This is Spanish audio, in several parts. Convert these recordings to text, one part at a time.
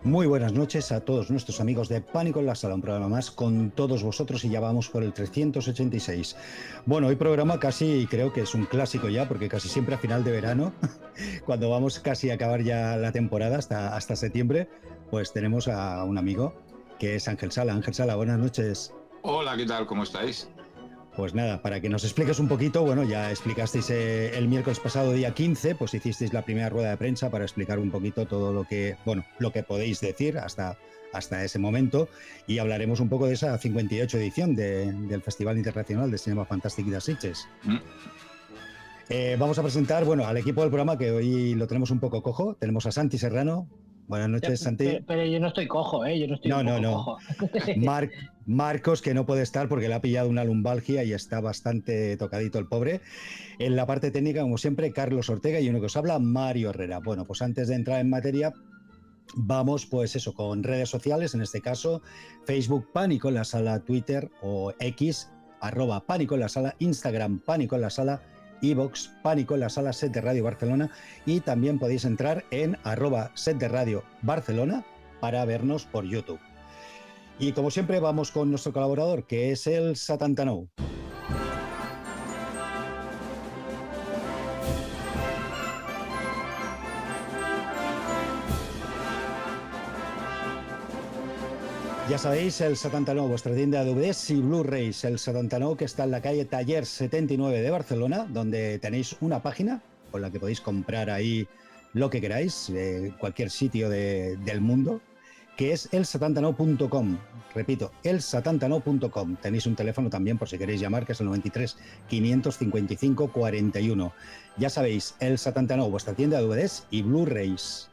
Muy buenas noches a todos nuestros amigos de Pánico en la Sala, un programa más con todos vosotros y ya vamos por el 386. Bueno, hoy programa casi creo que es un clásico ya, porque casi siempre a final de verano, cuando vamos casi a acabar ya la temporada hasta septiembre, pues tenemos a un amigo que es Ángel Sala. Ángel Sala, buenas noches. Hola, ¿qué tal? ¿Cómo estáis? Pues nada, para que nos expliques un poquito, bueno, ya explicasteis el miércoles pasado, día 15, pues hicisteis la primera rueda de prensa para explicar un poquito todo lo que, bueno, lo que podéis decir hasta ese momento, y hablaremos un poco de esa 58 edición del Festival Internacional de Cinema Fantástico de Sitges. Vamos a presentar, bueno, al equipo del programa, que hoy lo tenemos un poco cojo. Tenemos a Santi Serrano. Buenas noches, Santi. Pero yo no estoy cojo, yo no estoy cojo. Marcos, que no puede estar porque le ha pillado una lumbalgia y está bastante tocadito el pobre. En la parte técnica, como siempre, Carlos Ortega, y uno que os habla, Mario Herrera. Bueno, pues antes de entrar en materia, vamos pues eso, con redes sociales, en este caso Facebook Pánico en la Sala, Twitter o X, @Pánico en la Sala, Instagram Pánico en la Sala, iVoox Pánico en la Sala, Set de Radio Barcelona, y también podéis entrar en @Set de Radio Barcelona para vernos por YouTube. Y como siempre vamos con nuestro colaborador, que es el Satantanou. Ya sabéis, el Satantanou, vuestra tienda de DVDs y Blu-rays. El Satantanou, que está en la calle Taller 79 de Barcelona, donde tenéis una página con la que podéis comprar ahí lo que queráis, cualquier sitio del mundo, que es elsatantanou.com. Repito, elsatantanou.com. Tenéis un teléfono también por si queréis llamar, que es el 93 555 41. Ya sabéis, el Satantanou, vuestra tienda de DVDs y Blu-rays.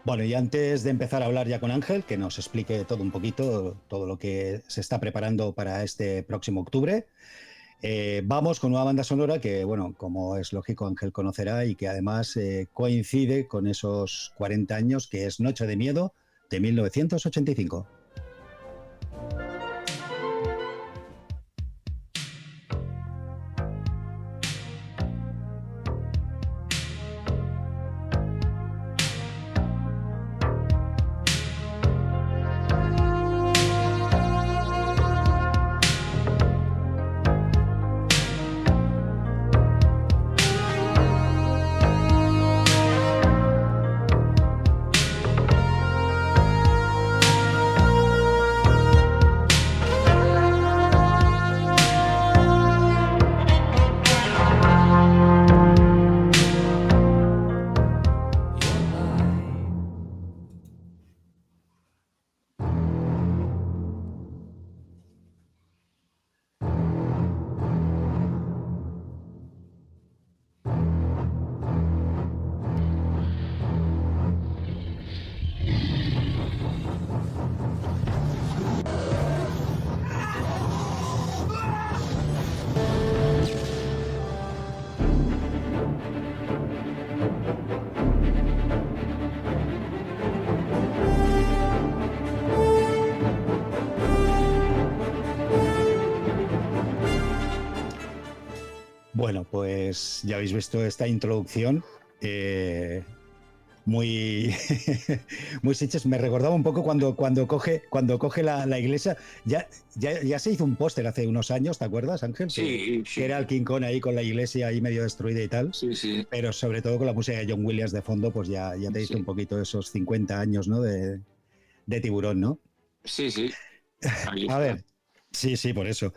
Bueno, y antes de empezar a hablar ya con Ángel, que nos explique todo un poquito, todo lo que se está preparando para este próximo octubre, vamos con una banda sonora que, bueno, como es lógico, Ángel conocerá y que además coincide con esos 40 años, que es Noche de Miedo, de 1985. Bueno, pues ya habéis visto esta introducción muy muy Sitges. Me recordaba un poco cuando coge la iglesia. Ya se hizo un póster hace unos años, ¿te acuerdas, Ángel? Sí. Que era el King Kong ahí con la iglesia ahí medio destruida y tal. Sí. Pero sobre todo con la música de John Williams de fondo, pues ya te hizo un poquito esos 50 años, ¿no? de Tiburón, ¿no? Sí. A ver, sí, por eso.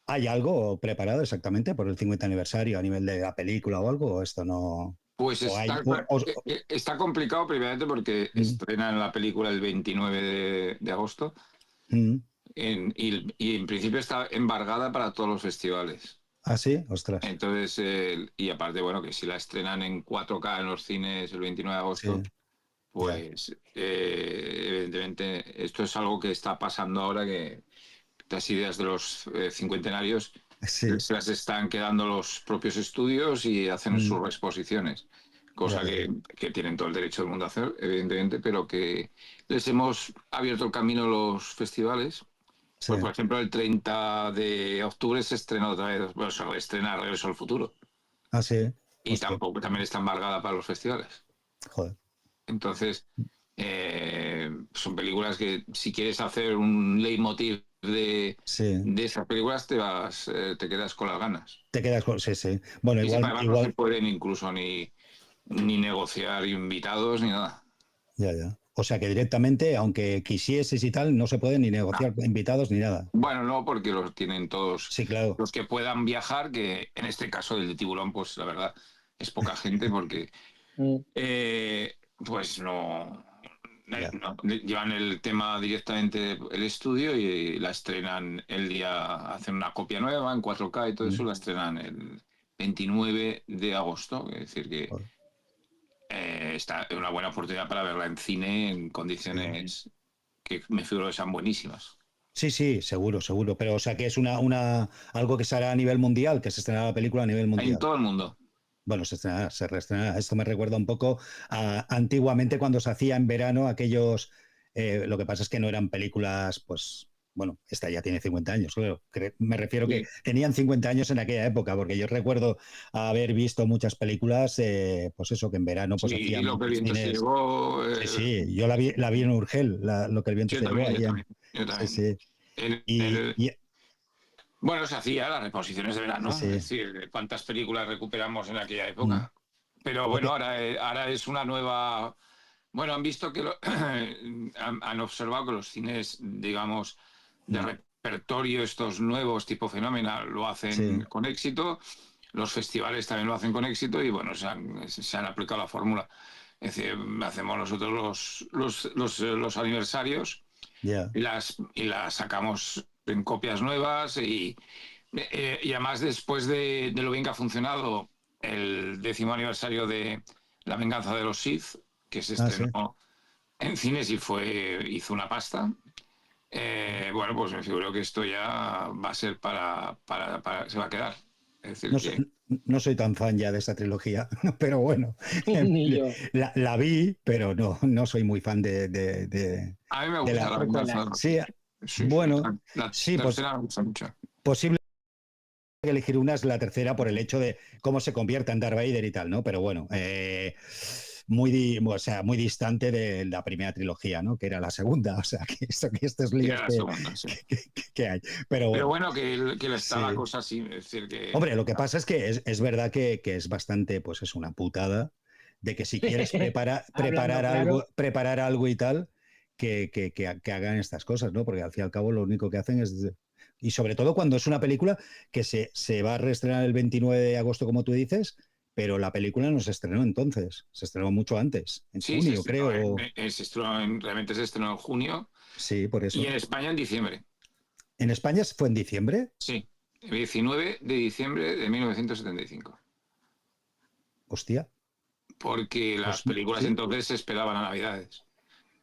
¿Hay algo preparado exactamente por el 50 aniversario a nivel de la película o algo? ¿O esto no...? Pues está complicado, primeramente porque estrenan la película el 29 de agosto y en principio está embargada para todos los festivales. ¿Ah, sí? Ostras. Entonces, y aparte, bueno, que si la estrenan en 4K en los cines el 29 de agosto, sí. Pues evidentemente esto es algo que está pasando ahora, que las ideas de los cincuentenarios se las están quedando los propios estudios y hacen sus reexposiciones, cosa que tienen todo el derecho del mundo a hacer, evidentemente, pero que les hemos abierto el camino a los festivales. Pues, por ejemplo, el 30 de octubre se estrenó otra vez, bueno, se estrena Regreso al Futuro. Ah, sí. Y Hostia. también está embargada para los festivales. Joder. Entonces, son películas que si quieres hacer un leitmotiv de esas películas te quedas con las ganas. Te quedas con... Sí, sí. Bueno, Y igual... además no se pueden incluso ni negociar invitados ni nada. Ya. O sea que directamente, aunque quisieses y tal, no se pueden ni negociar invitados ni nada. Bueno, no, porque los tienen todos. Sí, claro. Los que puedan viajar, que en este caso el de Tiburón, pues la verdad es poca gente porque pues no, llevan el tema directamente el estudio y la estrenan el día, hacen una copia nueva en 4K y todo eso, la estrenan el 29 de agosto, es decir que está una buena oportunidad para verla en cine en condiciones que me figuro que sean buenísimas. Sí, sí, seguro. Pero, o sea, que es algo que se hará a nivel mundial, que se estrenará la película a nivel En mundial. todo el mundo. Bueno, se reestrenará. Esto me recuerda un poco a antiguamente cuando se hacía en verano aquellos... lo que pasa es que no eran películas, pues... Bueno, esta ya tiene 50 años, claro. Me refiero que tenían 50 años en aquella época, porque yo recuerdo haber visto muchas películas, pues eso, que en verano pues Sí, hacían Lo que el muchos viento se cines. llevó. Sí, yo la vi en Urgel, lo que el viento Yo se llevó también, yo allí. también. Yo Sí, también. sí. Y Bueno, se hacía las reposiciones de verano, sí. es decir, cuántas películas recuperamos en aquella Mm. época. Pero bueno, ahora es una nueva... Bueno, han visto que han observado que los cines, digamos, de repertorio, estos nuevos tipo Fenómena, lo hacen con éxito. Los festivales también lo hacen con éxito y bueno, se han aplicado la fórmula. Es decir, hacemos nosotros los aniversarios y las sacamos en copias nuevas y además después de lo bien que ha funcionado el 10º aniversario de La venganza de los Sith, que se estrenó en cines y hizo una pasta. Bueno, pues me figuro que esto ya va a ser se va a quedar. Es decir, no soy tan fan ya de esta trilogía, pero bueno, Ni yo. la vi, pero no soy muy fan a mí me gusta La venganza de los Sí, Sith. bueno, La sí, pues tercera me gusta mucho. posible que elegir una es la tercera por el hecho de cómo se convierte en Darth Vader y tal, ¿no? Pero bueno, o sea, muy distante de la primera trilogía, ¿no? Que era la segunda, o sea, que estos líos que hay. Pero bueno, que está la cosa así. Es decir, que... Hombre, lo que pasa es que es verdad que es bastante, pues es una putada de que si quieres preparar algo y tal, que hagan estas cosas, ¿no? Porque al fin y al cabo lo único que hacen es... Y sobre todo cuando es una película que se va a reestrenar el 29 de agosto, como tú dices, pero la película no se estrenó entonces, se estrenó mucho antes, en junio, creo. Realmente se estrenó en junio. Sí, por eso. Y en España en diciembre. ¿En España fue en diciembre? Sí, el 19 de diciembre de 1975. Hostia. Porque las películas entonces se esperaban a Navidades.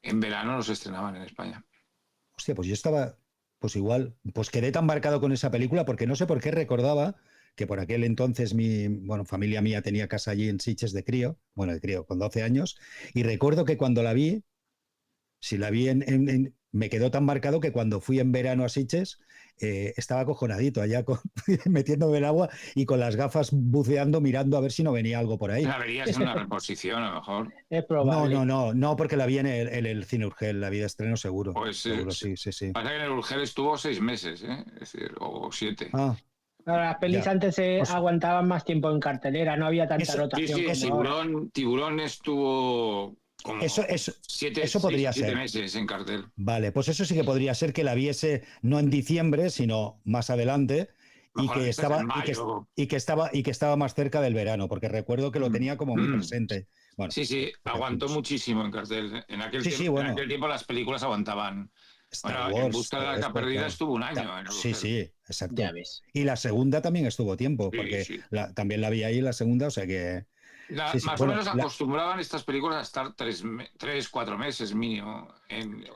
En verano no se estrenaban en España. Hostia, pues yo estaba, pues igual, pues quedé tan marcado con esa película porque no sé por qué recordaba que por aquel entonces familia mía tenía casa allí en Sitges de crío, con 12 años, y recuerdo que cuando la vi, si la vi me quedó tan marcado que cuando fui en verano a Sitges, estaba acojonadito allá metiéndome el agua y con las gafas buceando, mirando a ver si no venía algo por ahí. La verías en una reposición, a lo mejor. Es probable. No, porque la vi en el Cine Urgel, la vi de estreno seguro. Pues seguro, sí. Pasa que en el Urgel estuvo 6 meses, es decir, o 7. Claro, las pelis antes se aguantaban más tiempo en cartelera, no había tanta rotación como ahora. Tiburón estuvo como eso 7 podría ser. meses en cartel. Vale, pues eso sí que podría ser que la viese no en diciembre, sino más adelante. Y que estaba más cerca del verano, porque recuerdo que lo tenía como muy presente. Bueno, sí, aguantó muchísimo en cartel. En aquel tiempo las películas aguantaban. En Busca de la Arca Perdida estuvo un año. Sí, exacto. Ya ves. Y la segunda también estuvo tiempo, porque también la vi ahí la segunda, o sea que... Más o menos acostumbraban estas películas a estar 3-4 meses mínimo.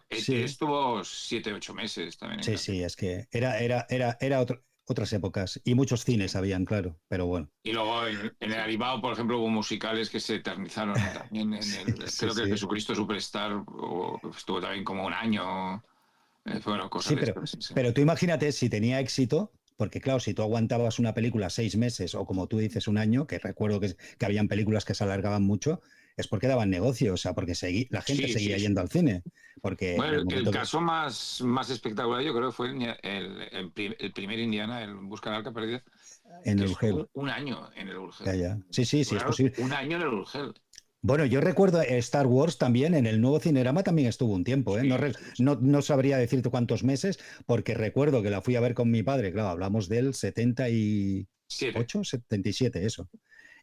Estuvo 7-8 meses también. Sí, es que era otras épocas y muchos cines habían, claro, pero bueno. Y luego en el animado, por ejemplo, hubo musicales que se eternizaron también. Creo que Jesucristo Superstar estuvo también como un año. Bueno, cosas pero tú imagínate si tenía éxito, porque claro, si tú aguantabas una película 6 meses o como tú dices un año, que recuerdo que habían películas que se alargaban mucho, es porque daban negocio, o sea, porque la gente seguía yendo al cine. Porque bueno, el caso más espectacular yo creo que fue el primer Indiana, el Busca del Arca Perdida, en que el Urgel. un año en el Urgel. Ya. Sí, es posible. Un año en el Urgel. Bueno, yo recuerdo Star Wars también, en el nuevo Cinerama también estuvo un tiempo, ¿eh? No sabría decirte cuántos meses, porque recuerdo que la fui a ver con mi padre, claro, hablamos del 78, 77, eso.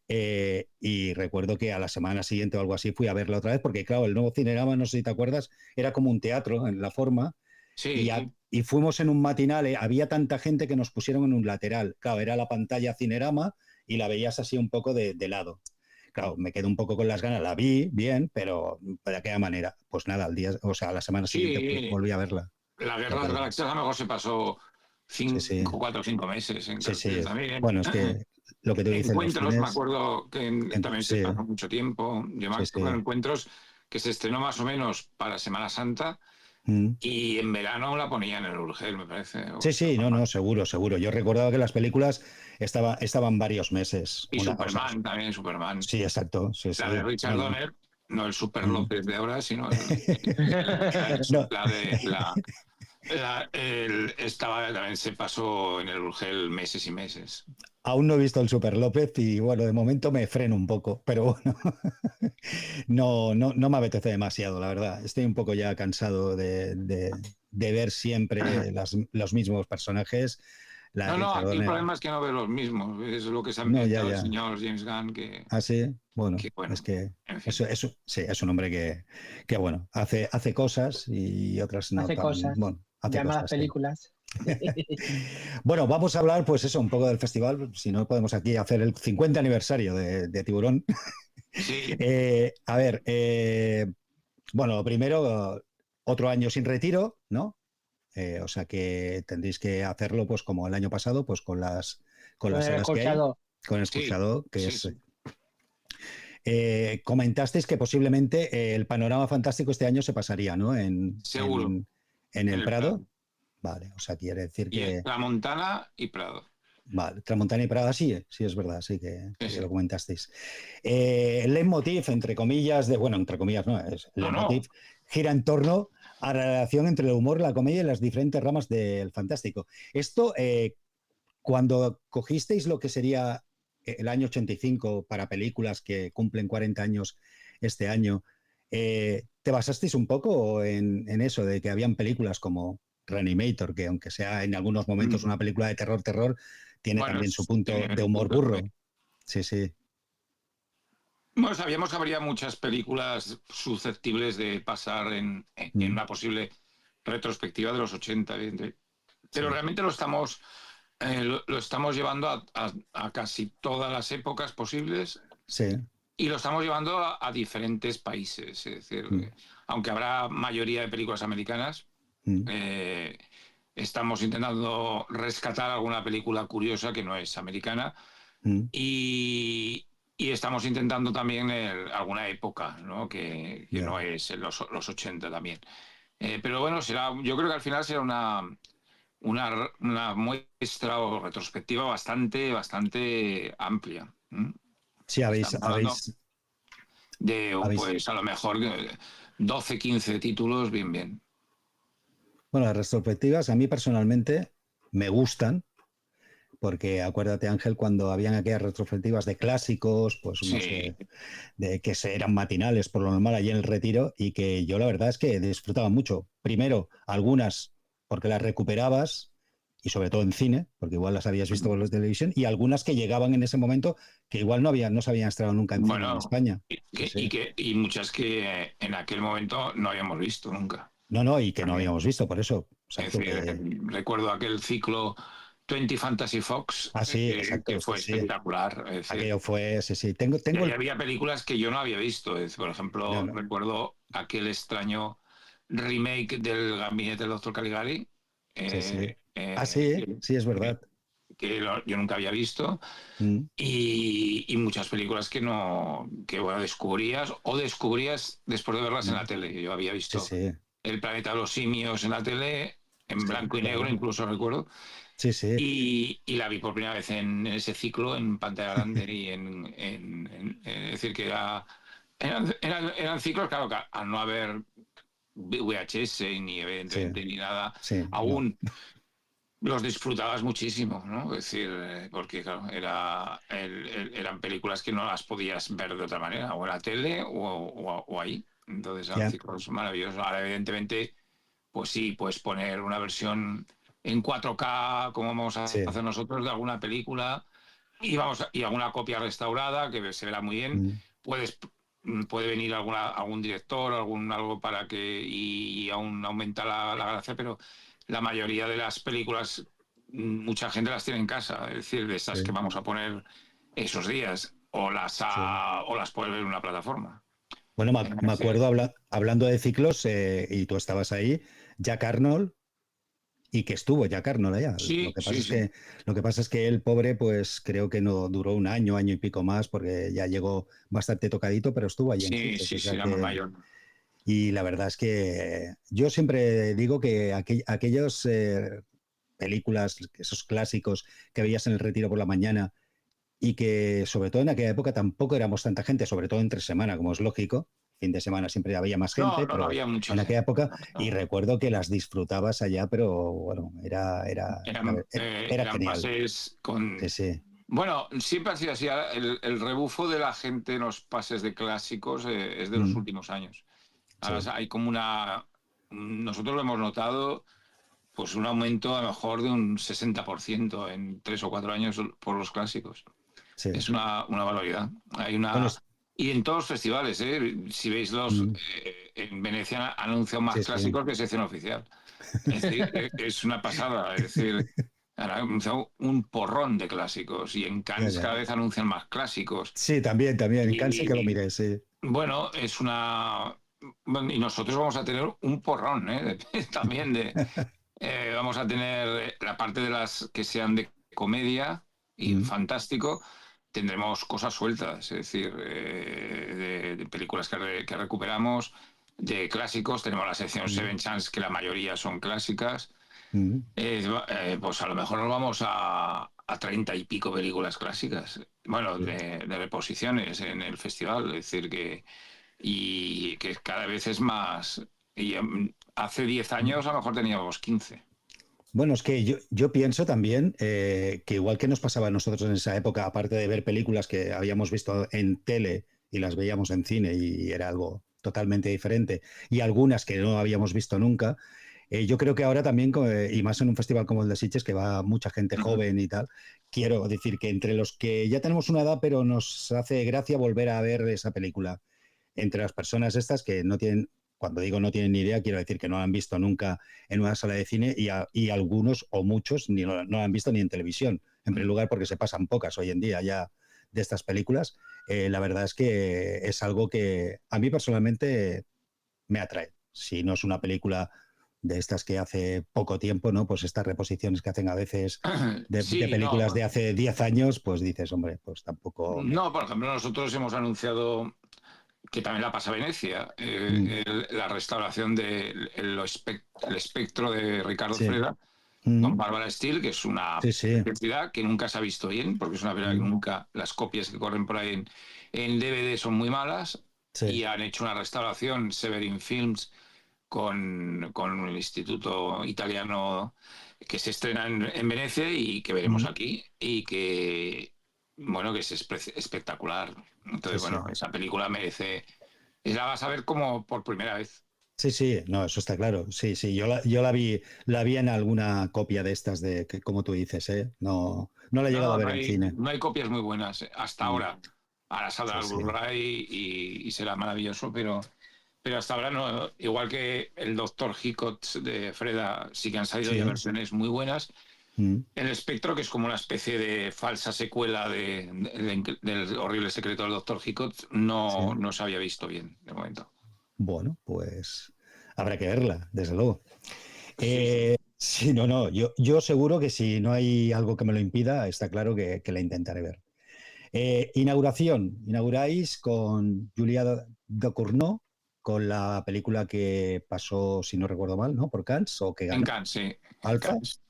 Y recuerdo que a la semana siguiente o algo así fui a verla otra vez, porque claro, el nuevo Cinerama, no sé si te acuerdas, era como un teatro en la forma, Sí. y fuimos en un matinal, había tanta gente que nos pusieron en un lateral, claro, era la pantalla Cinerama y la veías así un poco de lado. Claro, me quedé un poco con las ganas, la vi bien, pero de aquella manera, pues nada, al día, o sea, a la semana siguiente pues, volví a verla. La Guerra de las Galaxias a lo mejor se pasó 4 o 5 meses en cartel también. Bueno, es que lo que tú dices. Encuentros, me acuerdo que también se pasó mucho tiempo. Yo me acuerdo de Encuentros que se estrenó más o menos para Semana Santa. Y en verano la ponían en el Urgel, me parece. Sí, no, seguro. Yo recordaba que las películas estaban varios meses. Y Superman también, Superman. Sí, exacto. La de Richard Donner, no el Super López de ahora, sino también se pasó en el Urgel meses y meses. Aún no he visto el Super López y bueno, de momento me freno un poco, pero bueno, no me apetece demasiado, la verdad. Estoy un poco ya cansado de ver siempre los mismos personajes. Aquí el problema es que no veo los mismos. Es lo que se ha inventado el señor James Gunn. Sí, bueno, es que es un hombre que bueno, hace cosas y otras no. Hace cosas. Bueno, llamadas películas. Bueno, vamos a hablar, pues eso, un poco del festival. Si no, podemos aquí hacer el 50 aniversario de Tiburón. Sí. A ver, bueno, lo primero, otro año sin retiro, ¿no? O sea que tendréis que hacerlo, pues como el año pasado, pues con las salas que hay. Con el escuchado, que es. Comentasteis que posiblemente el Panorama Fantástico este año se pasaría, ¿no? Seguro. En el Prado. Vale, o sea, quiere decir que. Tramontana y Prado. Vale, Tramontana y Prado, sí es verdad, sí que lo comentasteis. El leitmotiv, entre comillas, entre comillas, no, es el leitmotiv, gira en torno a la relación entre el humor, la comedia y las diferentes ramas del fantástico. Esto, cuando cogisteis lo que sería el año 85 para películas que cumplen 40 años este año, ¿te basasteis un poco en eso, de que habían películas como Reanimator, que aunque sea en algunos momentos una película de terror, tiene también su punto de humor burro? Sí. Bueno, sabíamos que habría muchas películas susceptibles de pasar en una posible retrospectiva de los 80, evidentemente. Pero realmente lo estamos llevando a casi todas las épocas posibles. Sí. Y lo estamos llevando a diferentes países. Es decir, aunque habrá mayoría de películas americanas, estamos intentando rescatar alguna película curiosa que no es americana. Y estamos intentando también alguna época, ¿no? que no es los 80 también. Pero bueno, yo creo que al final será una muestra o retrospectiva bastante amplia. Sí, habéis pues a lo mejor 12, 15 títulos, bien. Bueno, las retrospectivas a mí personalmente me gustan, porque acuérdate, Ángel, cuando habían aquellas retrospectivas de clásicos, pues unos de que eran matinales por lo normal allí en el Retiro, y que yo la verdad es que disfrutaba mucho. Primero, algunas porque las recuperabas, y sobre todo en cine, porque igual las habías visto por la televisión, y algunas que llegaban en ese momento que igual no se habían estrenado nunca en cine en España. Y muchas que en aquel momento no habíamos visto nunca. No, y que no habíamos visto, por eso. Exacto, recuerdo aquel ciclo 20 Fantasy Fox, exacto, que fue espectacular. Aquello fue, sí. Había películas que yo no había visto. Por ejemplo, recuerdo aquel extraño remake del Gabinete del Dr. Caligari. Sí, es verdad. Que yo nunca había visto. Y muchas películas que descubrías después de verlas en la tele. Yo había visto El planeta de los simios en la tele, en blanco y negro, incluso recuerdo. Sí, sí. Y la vi por primera vez en ese ciclo, en pantalla grande y es decir, que eran ciclos, claro, que al no haber VHS ni Sí, evidentemente ni nada, sí, no. aún los disfrutabas muchísimo, ¿no? Es decir, porque claro, eran películas que no las podías ver de otra manera, o en la tele o ahí. Entonces eran Ya, ciclos maravillosos. Ahora, evidentemente, pues sí, puedes poner una versión en 4K, como vamos a sí. hacer nosotros, de alguna película, y alguna copia restaurada, que se verá muy bien. Mm, Puedes, puede venir algún director, algo para que y aún aumenta la gracia, pero la mayoría de las películas, mucha gente las tiene en casa, es decir, de esas que sí, vamos a poner esos días, sí. o las puedes ver en una plataforma. Bueno, Es me decir, acuerdo hablando de ciclos, y tú estabas ahí, Jack Arnold, y que estuvo Jack Arnold allá. sí, sí, sí. Lo que pasa es que el pobre, pues creo que no duró un año, año y pico más, porque ya llegó bastante tocadito, pero estuvo allí en Sí, Sitges. sí, O sí, sea era muy que, mayor. y la verdad es que yo siempre digo que aquellos películas, esos clásicos que veías en el Retiro por la mañana, y que sobre todo en aquella época tampoco éramos tanta gente, sobre todo entre semana, como es lógico. Fin de semana siempre había más No, gente, no, no pero había mucha en aquella gente. época, No, y no. recuerdo que las disfrutabas allá, pero bueno, era Eran genial. pases Sí, con... sí. Bueno, siempre ha sido así. El rebufo de la gente en los pases de clásicos es de los Mm, últimos años. Ahora sí, hay como una... Nosotros lo hemos notado, pues un aumento a lo mejor de un 60% en 3 o 4 años por los clásicos. sí. Es una barbaridad. Hay Bueno, una... Y en todos los festivales, ¿eh? Si veis mm, en Venecia han anunciado más sí, sí. clásicos que sección oficial. Es decir, es una pasada. Es decir, han anunciado un porrón de clásicos y en Ya, Cannes ya. cada vez anuncian más clásicos. Sí, también, también. En Cannes sí que lo Y miré, sí. bueno, es una... Bueno, y nosotros vamos a tener un porrón, ¿eh? También vamos a tener la parte de las que sean de comedia y Mm, fantástico. Tendremos cosas sueltas, es decir, de películas que recuperamos, de clásicos. Tenemos la sección mm, Seven Chance, que la mayoría son clásicas. mm, Pues a lo mejor nos vamos a 30 y pico películas clásicas, bueno, sí. de reposiciones en el festival, es decir, y que cada vez es más. Y hace 10 años a lo mejor teníamos 15. Bueno, es que yo pienso también, que igual que nos pasaba a nosotros en esa época, aparte de ver películas que habíamos visto en tele y las veíamos en cine y era algo totalmente diferente, y algunas que no habíamos visto nunca, yo creo que ahora también, y más en un festival como el de Sitges, que va mucha gente Ujú. joven y tal, quiero decir que entre los que ya tenemos una edad, pero nos hace gracia volver a ver esa película, entre las personas estas que no tienen, cuando digo no tienen ni idea, quiero decir que no la han visto nunca en una sala de cine, y algunos o muchos no la han visto ni en televisión. En primer lugar, porque se pasan pocas hoy en día ya de estas películas. La verdad es que es algo que a mí personalmente me atrae. Si no es una película de estas que hace poco tiempo, ¿no? Pues estas reposiciones que hacen a veces de Sí, no, películas de hace 10 años, pues dices, hombre, pues tampoco me... no, por ejemplo, nosotros hemos anunciado que también la pasa Venecia, Mm, la restauración del el espectro de Ricardo sí, Freda mm, con Bárbara Steele, que es una sí, sí, preciosidad que nunca se ha visto bien, porque es una verdad que mm, nunca las copias que corren por ahí en DVD son muy malas, sí, y han hecho una restauración, Severin Films, con el Instituto Italiano, que se estrena en Venecia y que veremos mm, aquí, y que, bueno, que es espectacular. sí, Entonces, sí. bueno, esa película merece... La vas a ver como por primera vez. Sí, sí, no, eso está claro. Sí, sí, yo la vi en alguna copia de estas de que, como tú dices, ¿eh? No, no la he No, llegado a no, ver en cine. no hay copias muy buenas hasta Mm, ahora. Ahora saldrá sí, el sí. Blu-ray y será maravilloso, pero hasta ahora no. Igual que el Doctor Hickok de Freda, sí que han salido ya Sí. versiones muy buenas. Mm, El Espectro, que es como una especie de falsa secuela del horrible secreto del Doctor Hickok, sí. no se había visto bien de momento. Bueno, pues habrá que verla, desde luego. Sí, sí. Sí, no, no, yo seguro que si no hay algo que me lo impida, está claro que la intentaré ver. Inauguración. Inauguráis con Julia Ducournau, con la película que pasó, si no recuerdo mal, ¿no? Por Cannes, o que En ganó. Cannes, sí. En Alfa. Cannes.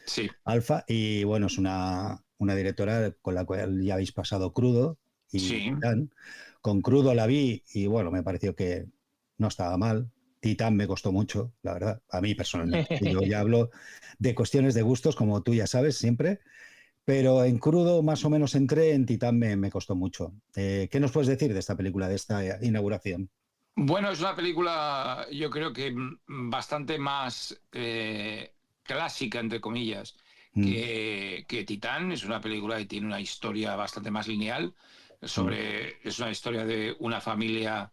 Sí. Alfa, y bueno, es una directora con la cual ya habéis pasado Crudo y Sí. Titán. Con Crudo la vi y bueno, me pareció que no estaba mal. Titán me costó mucho, la verdad, a mí personalmente. Yo ya hablo de cuestiones de gustos, como tú ya sabes, siempre. Pero en Crudo más o menos entré, en Titán me costó mucho. ¿Qué nos puedes decir de esta película, de esta inauguración? Bueno, es una película, yo creo que bastante más clásica, entre comillas, Mm, que Titán. Es una película que tiene una historia bastante más lineal. mm, Es una historia de una familia,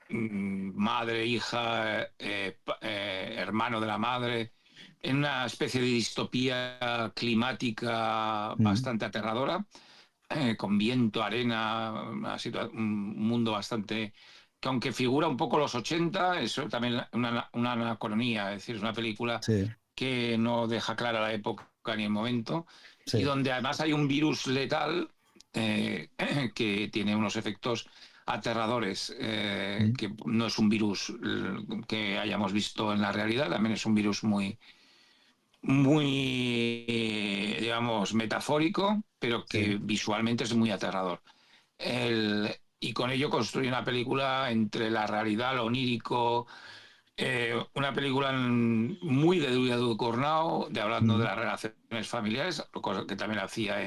madre, hija, hermano de la madre, en una especie de distopía climática mm, bastante aterradora, con viento, arena, un mundo bastante que, aunque figura un poco los 80, es también una anacronía, es decir, es una película sí, que no deja clara la época ni el momento, y sí. donde además hay un virus letal, que tiene unos efectos aterradores, Mm, que no es un virus que hayamos visto en la realidad, también es un virus muy, digamos, metafórico, pero sí. que visualmente es muy aterrador. Y con ello construye una película entre la realidad, lo onírico, una película muy de Edu Cornao, hablando de Mm, las relaciones familiares, cosa que también hacía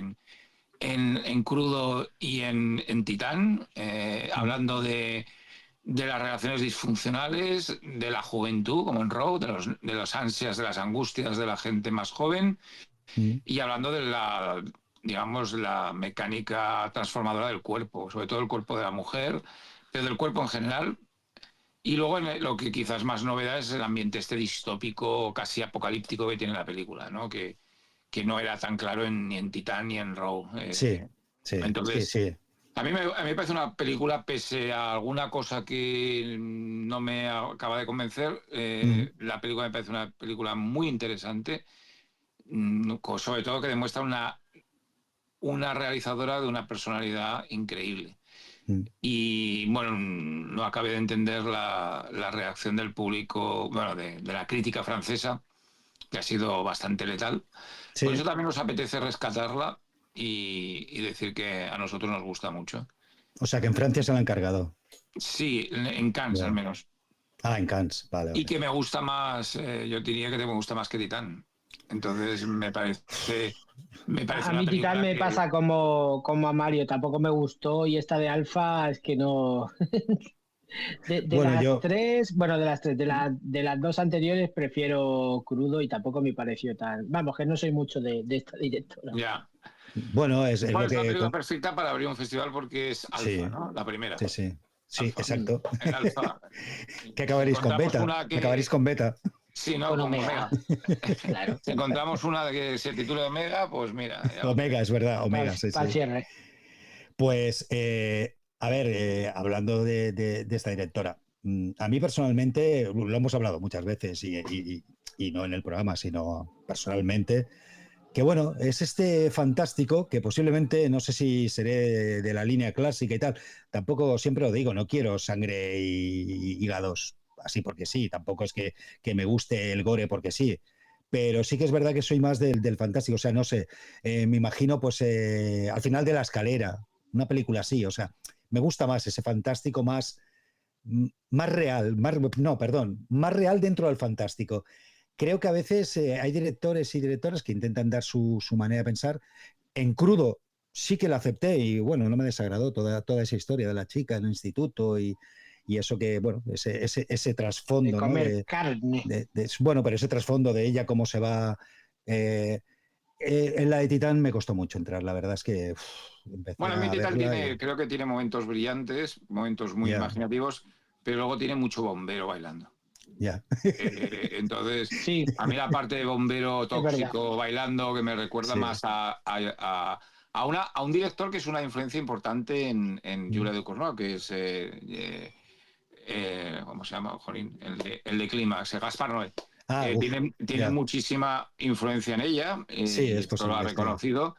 en Crudo y en Titán, mm, hablando de las relaciones disfuncionales, de la juventud, como en Road, de las ansias, de las angustias de la gente más joven, mm, y hablando de la, digamos, la mecánica transformadora del cuerpo, sobre todo el cuerpo de la mujer, pero del cuerpo en general. Y luego lo que quizás más novedad es el ambiente este distópico, casi apocalíptico que tiene la película, ¿no? Que no era tan claro ni en Titán ni en Row. sí, sí, sí, Entonces, sí. a mí me parece una película, pese a alguna cosa que no me acaba de convencer, Mm, la película me parece una película muy interesante, sobre todo que demuestra una realizadora de una personalidad increíble. mm, Y bueno, no acabé de entender la reacción del público, bueno, de la crítica francesa, que ha sido bastante letal. Por eso sí. también nos apetece rescatarla y decir que a nosotros nos gusta mucho. O sea que en Francia se la han encargado. Sí, en Cannes al Ya. menos. Ah, en Cannes, vale, Y vale. que me gusta más, yo diría que me gusta más que Titán. Entonces me parece A una mí Titán película me que, pasa como a Mario, tampoco me gustó y esta de Alfa es que no. De Bueno, las yo, tres, bueno, de las tres, de las dos anteriores prefiero Crudo y tampoco me pareció tan. Vamos, que no soy mucho de esta directora. ya. bueno, es Bueno, lo es una que... película perfecta para abrir un festival porque es Alfa, Sí, ¿no? La primera. sí, sí. Sí, Alfa. Mm. exacto. En Alfa. Que Si acabaréis con encontramos beta. una Acabaréis que. con beta. Sí, ¿no? Con Como Omega, Omega. claro, Si encontramos una que se titule Omega, pues mira, ya lo Omega, tienes. es verdad, para Omega, sí, el sí. cierre. Pues, a ver, hablando de esta directora, a mí personalmente, lo hemos hablado muchas veces y no en el programa, sino personalmente, que bueno, es este fantástico que posiblemente, no sé si seré de la línea clásica y tal, tampoco siempre lo digo, no quiero sangre y hígados así porque sí, tampoco es que me guste el gore porque sí, pero sí que es verdad que soy más del fantástico, o sea, no sé, me imagino pues al final de la escalera, una película así, o sea, me gusta más ese fantástico más real, no, perdón, más real dentro del fantástico. Creo que a veces hay directores y directoras que intentan dar su manera de pensar. En Crudo sí que la acepté y bueno, no me desagradó toda esa historia de la chica en el instituto y eso que, bueno, ese De trasfondo, ¿no? comer carne. Bueno, pero ese trasfondo de ella, cómo se va... eh, en la de Titán me costó mucho entrar, la verdad es que empecé Bueno, mi a Titán verla y creo que tiene momentos brillantes, momentos muy ya, imaginativos, pero luego tiene mucho bombero bailando. ya. Entonces, Sí, a mí la parte de bombero es verdad. tóxico bailando, que me recuerda Sí. más a un director que es una influencia importante en Mm. Julia Ducournau, que es, ¿cómo se llama? Jolín, el de Clímax, Gaspar Noé. Ah, uff, Tiene ya. muchísima influencia en ella, Sí, y es esto lo ha posible, sí. reconocido.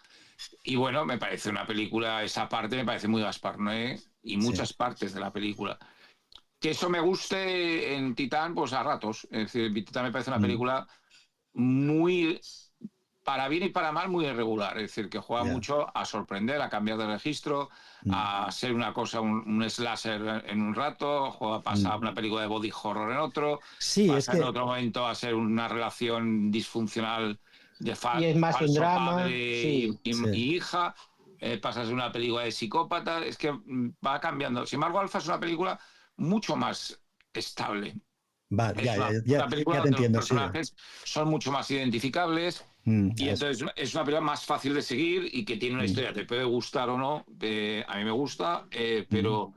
Y bueno, me parece una película, esa parte me parece muy Gaspar Noé y Sí. muchas partes de la película. Que eso me guste en Titán, pues a ratos. Es decir, Titán me parece una Mm. película muy, para bien y para mal, muy irregular. Es decir, que juega mucho a sorprender, a cambiar de registro, a ser una cosa, un slasher en un rato, pasa a una película de body horror en otro, Sí, es pasa en que otro momento a ser una relación disfuncional de y es más un falso drama, padre sí. y hija, pasa a ser una película de psicópata, es que va cambiando. Sin embargo, Alpha es una película mucho más estable. va, Es una película ya te donde los entiendo, sí. personajes son mucho más identificables y entonces es una película más fácil de seguir y que tiene una historia. Te puede gustar o no, a mí me gusta, pero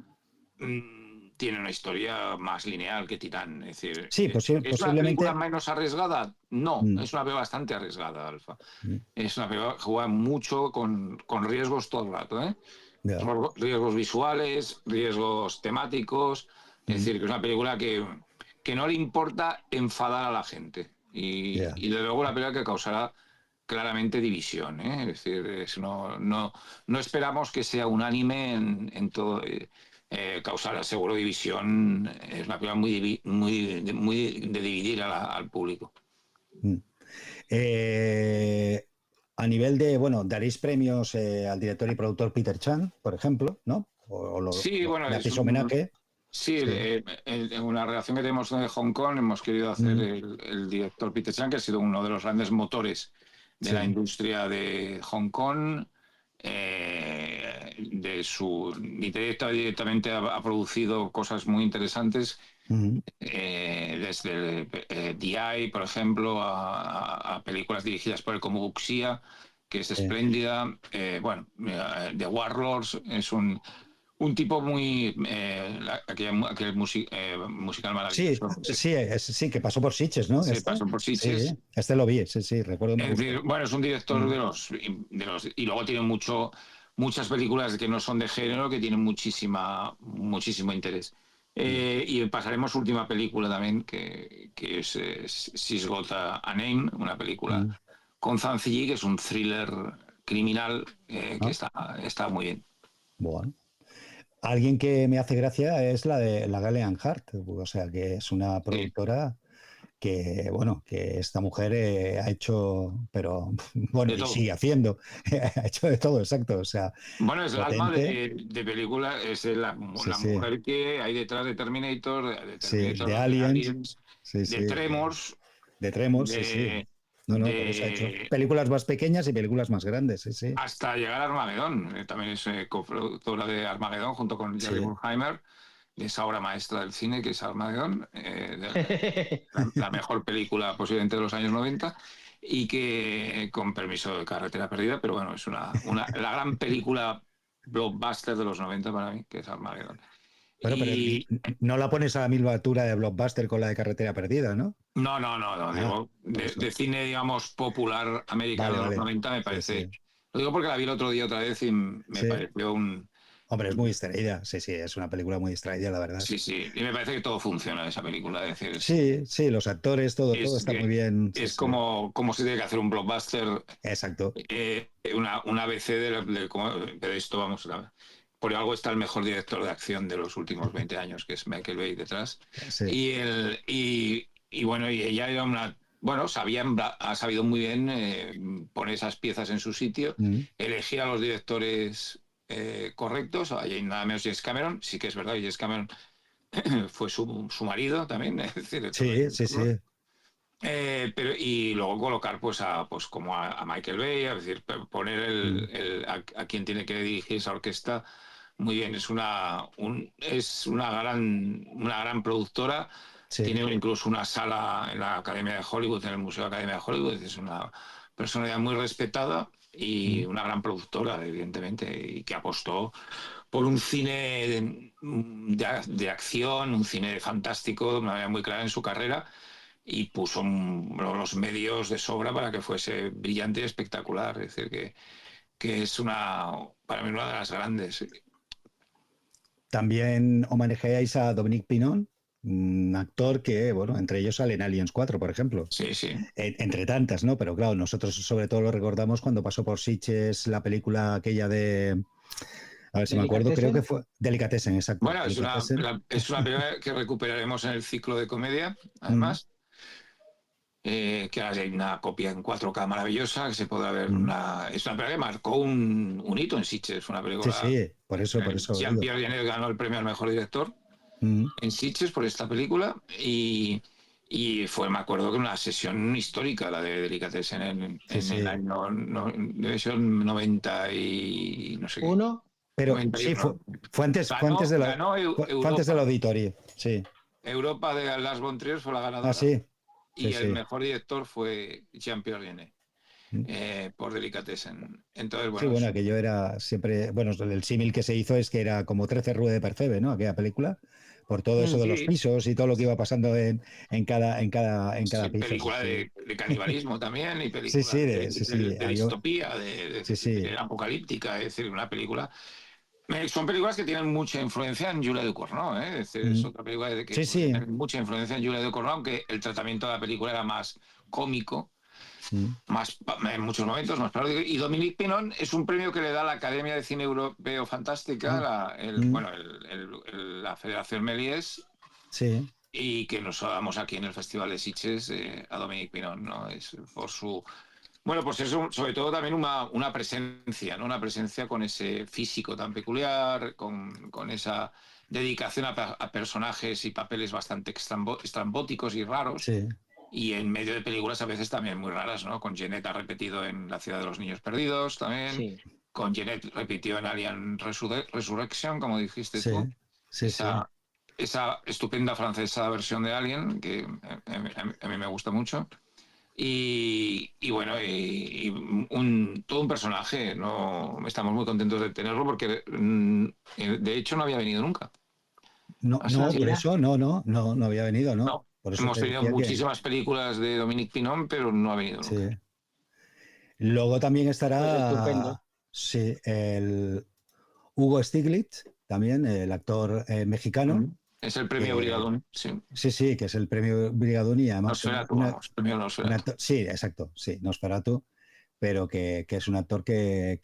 tiene una historia más lineal que Titán. Es decir, Sí, ¿es una película posiblemente. menos arriesgada? No, es una película bastante arriesgada, Alfa. Es una película que juega mucho con riesgos todo el rato, ¿eh? Ya. Riesgos visuales, riesgos temáticos. Es decir, que es una película que no le importa enfadar a la gente. Y desde luego una película que causará claramente división, ¿eh? Es decir, no esperamos que sea unánime en todo. Causará seguro división. Es una película muy de dividir al público. A nivel de, bueno, daréis premios al director y productor Peter Chan, por ejemplo, ¿no? Sí, bueno, le hacéis homenaje. sí, en una relación que tenemos de Hong Kong hemos querido hacer el director Peter Chan, que ha sido uno de los grandes motores de la industria de Hong Kong. Directamente ha producido cosas muy interesantes, desde DI, por ejemplo, a películas dirigidas por él como Wuxia, que es espléndida. The Warlords es un tipo muy aquel musical Sí, maravilloso. sí, que pasó por Sitges, ¿no? Se pasó por Sí, Sitges. este lo vi, sí, recuerdo. Es decir, bueno, es un director de los y luego tiene muchas películas que no son de género que tienen muchísimo interés. Y pasaremos su última película también, que es She's Got a Name, una película con Zhang Ziyi, que es un thriller criminal que está muy bien. Bueno. Alguien que me hace gracia es la de la Galleon Hart, o sea, que es una productora que, bueno, que esta mujer ha hecho, pero bueno, De y todo. sigue haciendo, ha hecho de todo, exacto, o sea, Bueno, es el alma potente, de película, es la sí, mujer que hay detrás de Terminator, sí, de de Aliens, Aliens, sí, de Tremors, de Tremors, sí. de, No, por eso ha hecho de películas más pequeñas y películas más grandes, sí. hasta llegar a Armagedón. También es coproductora de Armagedón junto con Jerry Bruckheimer, de esa obra maestra del cine que es Armagedón, la mejor película posiblemente de los años 90 y que, con permiso de Carretera Perdida, pero bueno, es la gran película blockbuster de los 90 para mí, que es Armagedón. Bueno, pero Y no la pones a la misma altura de Blockbuster con la de Carretera Perdida, ¿no? no, digo, Por eso. de cine, digamos, popular americano de los Vale. 90 me Sí. parece. Lo digo porque la vi el otro día otra vez y me Sí. pareció Hombre, es muy distraída. Sí, es una película muy distraída, la verdad. Sí, y me parece que todo funciona en esa película. Es decir, Sí, los actores, todo está muy bien. es como se tiene que hacer un blockbuster, Exacto. una ABC de esto, vamos, por algo está el mejor director de acción de los últimos 20 años, que es Michael Bay detrás. Sí. Y bueno, y ella era bueno, ha sabido muy bien poner esas piezas en su sitio, elegir a los directores correctos. Hay nada menos James Cameron, sí que es verdad, James Cameron fue su marido también, es decir, Sí. y luego colocar como a Michael Bay, es decir, poner a quien tiene que dirigir esa orquesta muy bien. Es una gran productora. Sí. Tiene incluso una sala en la Academia de Hollywood, en el Museo de la Academia de Hollywood. Es una personalidad muy respetada y una gran productora, evidentemente, y que apostó por un cine de acción, un cine fantástico, de una manera muy clara en su carrera, y puso los medios de sobra para que fuese brillante y espectacular. Es decir, que es para mí una de las grandes. También homenajeáis a Dominique Pinon, un actor que, bueno, entre ellos sale en Aliens 4, por ejemplo. Sí. Entre tantas, ¿no? Pero claro, nosotros sobre todo lo recordamos cuando pasó por Sitges la película aquella de... A ver si me acuerdo, creo que fue Delicatessen, exacto. Bueno, es una película que recuperaremos en el ciclo de comedia, además. que ahora hay una copia en 4K maravillosa, que se podrá ver Mm. es una película que marcó un hito en Sitges, una Sí, película. sí, por eso lo digo. Jean-Pierre Jeunet ganó el premio al mejor director Mm. en Sitges por esta película y fue, me acuerdo que una sesión histórica, la de Delicatessen Sí, en el sí. año, debe ser 90 y no sé qué, Uno, Pero sí, 91. fue antes de Ganó fue antes del Europa. auditorio, sí. Europa de Lars von Trier fue la Ah, ganadora sí, sí, y el sí. mejor director fue Jean-Pierre Jeunet. Mm. Por Delicatessen. Entonces, Sí, bueno, bueno, aquello era siempre, bueno, el símil que se hizo es que era como 13 Rue de Percebe, ¿no? Aquella película, por todo eso de los sí, pisos y todo lo que iba pasando en cada sí, piso, sí, película sí. de canibalismo también y Sí, película sí, sí, sí, de distopía, sí, sí, apocalíptica, es decir, una película. Son películas que tienen mucha influencia en Julia Ducournau, ¿eh? Es decir, es mm, otra película que sí, sí, tiene mucha influencia en Julia Ducournau, aunque el tratamiento de la película era más cómico, mm, en muchos momentos más paródico. Y Dominique Pinon es un premio que le da la Academia de Cine Europeo Fantástica, ah, mm, la Federación Méliès, sí, y que nos damos aquí en el Festival de Sitges a Dominique Pinon, ¿no? Es por su... Bueno, pues es sobre todo también una presencia, ¿no? Una presencia con ese físico tan peculiar, con esa dedicación a personajes y papeles bastante estrambóticos y raros, sí, y en medio de películas a veces también muy raras, ¿no? Con Jeanette ha repetido en La ciudad de los niños perdidos también, sí. con Jeanette repitió en Alien Resurrection, como dijiste sí, tú, sí, sí. esa, esa estupenda francesa versión de Alien, que a mí me gusta mucho. Y bueno, todo un personaje, ¿no? Estamos muy contentos de tenerlo porque de hecho no había venido nunca. No, Así no, que, por Mira, eso, no había venido, ¿no? no, Por eso hemos te tenido decía que, muchísimas películas de Dominique Pinon, pero no ha venido sí. nunca. Luego también pues estupendo. estará, sí, el Hugo Stiglitz, también el actor mexicano, Es el premio que Brigadón, sí. sí, sí, que es el premio Brigadón y además Nosferatu, vamos, premio Nosferatu. sí, exacto, sí, Nosferatu, pero que es un actor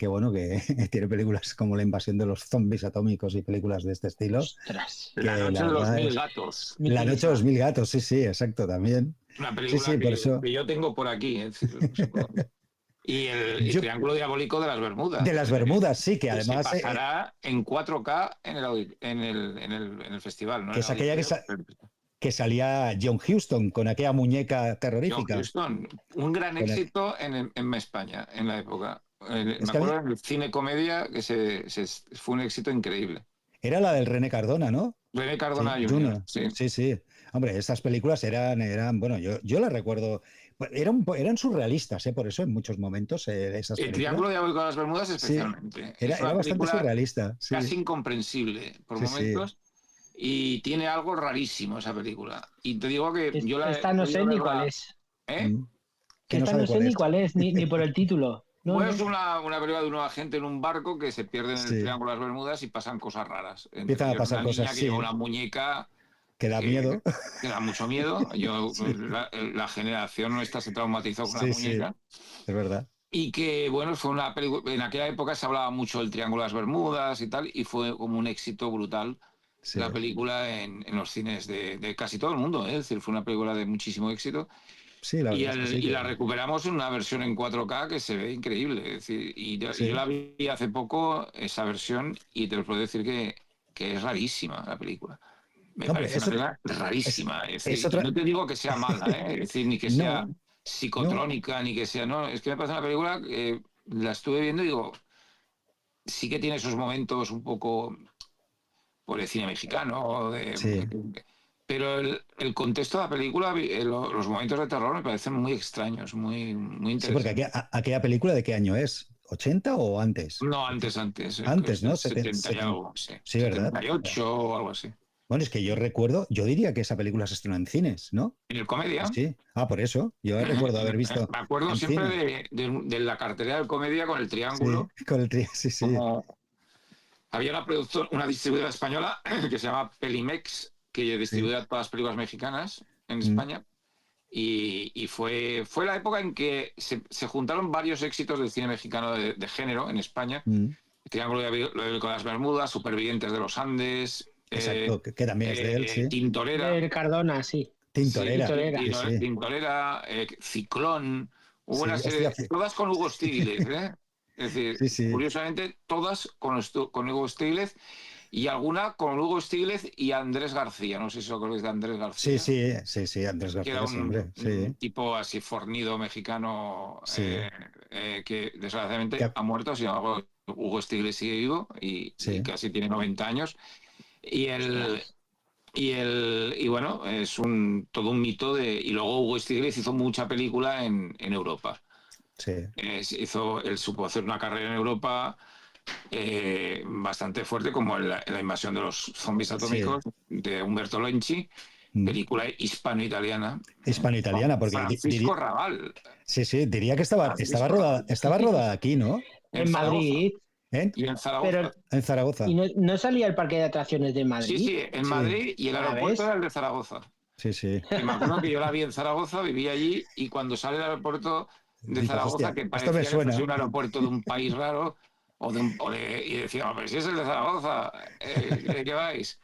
bueno, que tiene películas como La invasión de los zombies atómicos y películas de este estilo, Ostras. La que noche la de los verdad mil es gatos. La noche de los Mitiquísima. mil gatos, sí, sí, exacto, también. Una Sí, película sí, por eso. que yo tengo por aquí, es decir, no sé por dónde. Y el Yo, Triángulo Diabólico de las de Bermudas, las Bermudas, sí, que que se además pasará en 4K en el festival, ¿no? que En el es aquella auditorio. que salía John Huston con aquella muñeca John terrorífica. Huston, un gran Con éxito en España en la época. es Me que acuerdo en el cine comedia que fue un éxito increíble. era la del René Cardona, ¿no? René Cardona Sí, Jr., Juno. sí. Sí, sí. Hombre, estas películas bueno, yo las recuerdo, eran surrealistas, ¿eh? Por eso en muchos momentos esas El Triángulo películas. Diabólico de las Bermudas Sí, especialmente. Es era una bastante película surrealista, sí, casi incomprensible por sí, sí. momentos y tiene algo rarísimo esa película. Y te digo que yo la he Esta no sé podido ni cuál verla, es. ¿eh? Mm. Que no Esta sabe no sé cuál ni es. cuál es, ni por el título. No, Bueno, es no. una película de una gente en un barco que se pierde en el Sí. Triángulo de las Bermudas y pasan cosas raras. Entre Empiezan a ellos pasar una cosas, niña que lleva sí, una muñeca que da que, miedo. que da mucho miedo. Sí, La generación nuestra se traumatizó con la sí, sí, muñeca. es verdad. Y que, bueno, fue una película. En aquella época se hablaba mucho del Triángulo de las Bermudas y tal, y fue como un éxito brutal Sí, la película en los cines de casi todo el mundo, ¿eh? Es decir, fue una película de muchísimo éxito. sí, la verdad es que sí, Y la recuperamos en una versión en 4K que se ve increíble. Es decir, y yo sí. la vi hace poco, esa versión, y te lo puedo decir que es rarísima la película. Me Hombre, parece una película es, rarísima. Es es decir, y otra. no te digo que sea mala, ¿eh? Es decir, ni que sea No, no. psicotrónica, ni que sea. No, es que me parece una película que la estuve viendo y digo, sí que tiene esos momentos un poco por el cine mexicano, Sí, pero el contexto de la película, los momentos de terror me parecen muy extraños, muy sí, porque interesantes. aquella película ¿de qué año es? ¿80 o antes? No, antes, que Antes, es del ¿no? 70 y algo, sí. Sí, ¿verdad? 78 o algo así. Bueno, es que yo recuerdo, yo diría que esa película se estrenó en cines, ¿no? En el Sí, comedia, sí. Ah, por eso. Yo recuerdo haber visto me acuerdo en siempre cine. de la cartelera del comedia con el Sí, triángulo, con el sí, sí. como había una distribuidora española que se llama Pelimex, que Sí. distribuía todas las películas mexicanas en Mm, España. Y fue la época en que se juntaron varios éxitos del cine mexicano de género en España. mm. El Triángulo de las Bermudas, Supervivientes de los Andes, Exacto, que también es de él, sí. Tintorera. Del Cardona, sí. Tintorera. Tintorera. Sí. Tintorera, Ciclón, hubo Sí, una hostia, serie, todas con Hugo Stiglitz, ¿eh? Es decir, sí. curiosamente, todas con Hugo Stiglitz y alguna con Hugo Stiglitz y Andrés García. No sé si os acordáis de Andrés García, Sí, Andrés que era García, sí, hombre. un Sí, tipo así fornido mexicano sí. que desgraciadamente Que- ha muerto. Sin embargo, Hugo Stiglitz sigue vivo y sí, casi tiene 90 años. Y el, Ostras. y bueno, es todo un mito y luego Hugo Stiglitz hizo mucha película en Europa. sí. Él supo hacer una carrera en Europa bastante fuerte, como la invasión de los zombies Sí. atómicos de Umberto Lenci, Mm. película hispano-italiana. Hispano-italiana, porque Francisco Raval, sí, diría que Francisco Raval, estaba rodada aquí, ¿no? en En Zaragoza. Madrid, ¿Eh? Y en pero Zaragoza. En Zaragoza. ¿y no salía el parque de atracciones de Sí, Madrid? sí, en Sí, Madrid y el ¿A aeropuerto era ves? el de Zaragoza. sí. Y me acuerdo que yo la vi en Zaragoza, vivía allí y cuando sale del aeropuerto de Dices, Zaragoza, hostia, que esto me parecía que fuese suena. un aeropuerto de un país raro, y decía, pero si es el de Zaragoza, ¿de qué vais?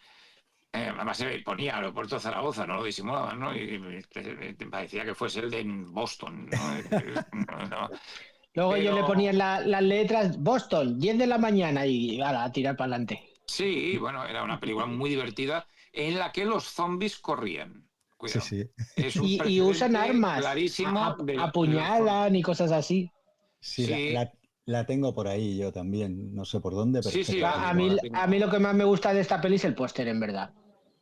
Además se ponía aeropuerto de Zaragoza, no lo disimulaban, ¿no? Y te parecía que fuese el de Boston, ¿no? No. Luego yo le ponía Pero las letras Boston, 10 de la mañana y a tirar para adelante. sí, bueno, era una película muy divertida en la que los zombies corrían. Cuidado. Sí. Es un Y usan precedente armas, clarísimo de los zombies. apuñalan y cosas así. Sí, Sí, la tengo por ahí yo también. No sé por dónde, pero sí, sé sí, que yo la la A tengo. tengo, mí, la a mí tengo. lo que más me gusta de esta peli es el póster, en verdad.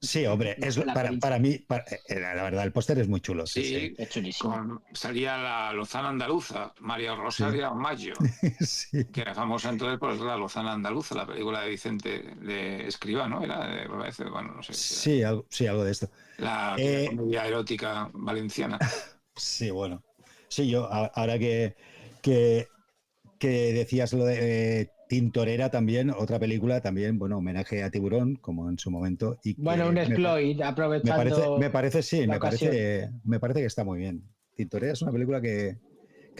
Sí, hombre, La peli para mí, la verdad, el póster es muy chulo, sí. Sí, es chulísimo. salía la Lozana andaluza, María Sí, Rosario Maggio, sí. que era famosa entonces por la Lozana andaluza, la película de Vicente de Escrivá, ¿no? Me parece, bueno, no sé si era Sí, algo de esto. aquella Eh, comedia erótica valenciana. sí, bueno. Sí, ahora que, que decías lo de Tintorera también, otra película también, bueno, homenaje a Tiburón, como en su momento, y Bueno, un que exploit, me aprovechando parece, sí, la ocasión. me parece que está muy bien. Tintorera es una película que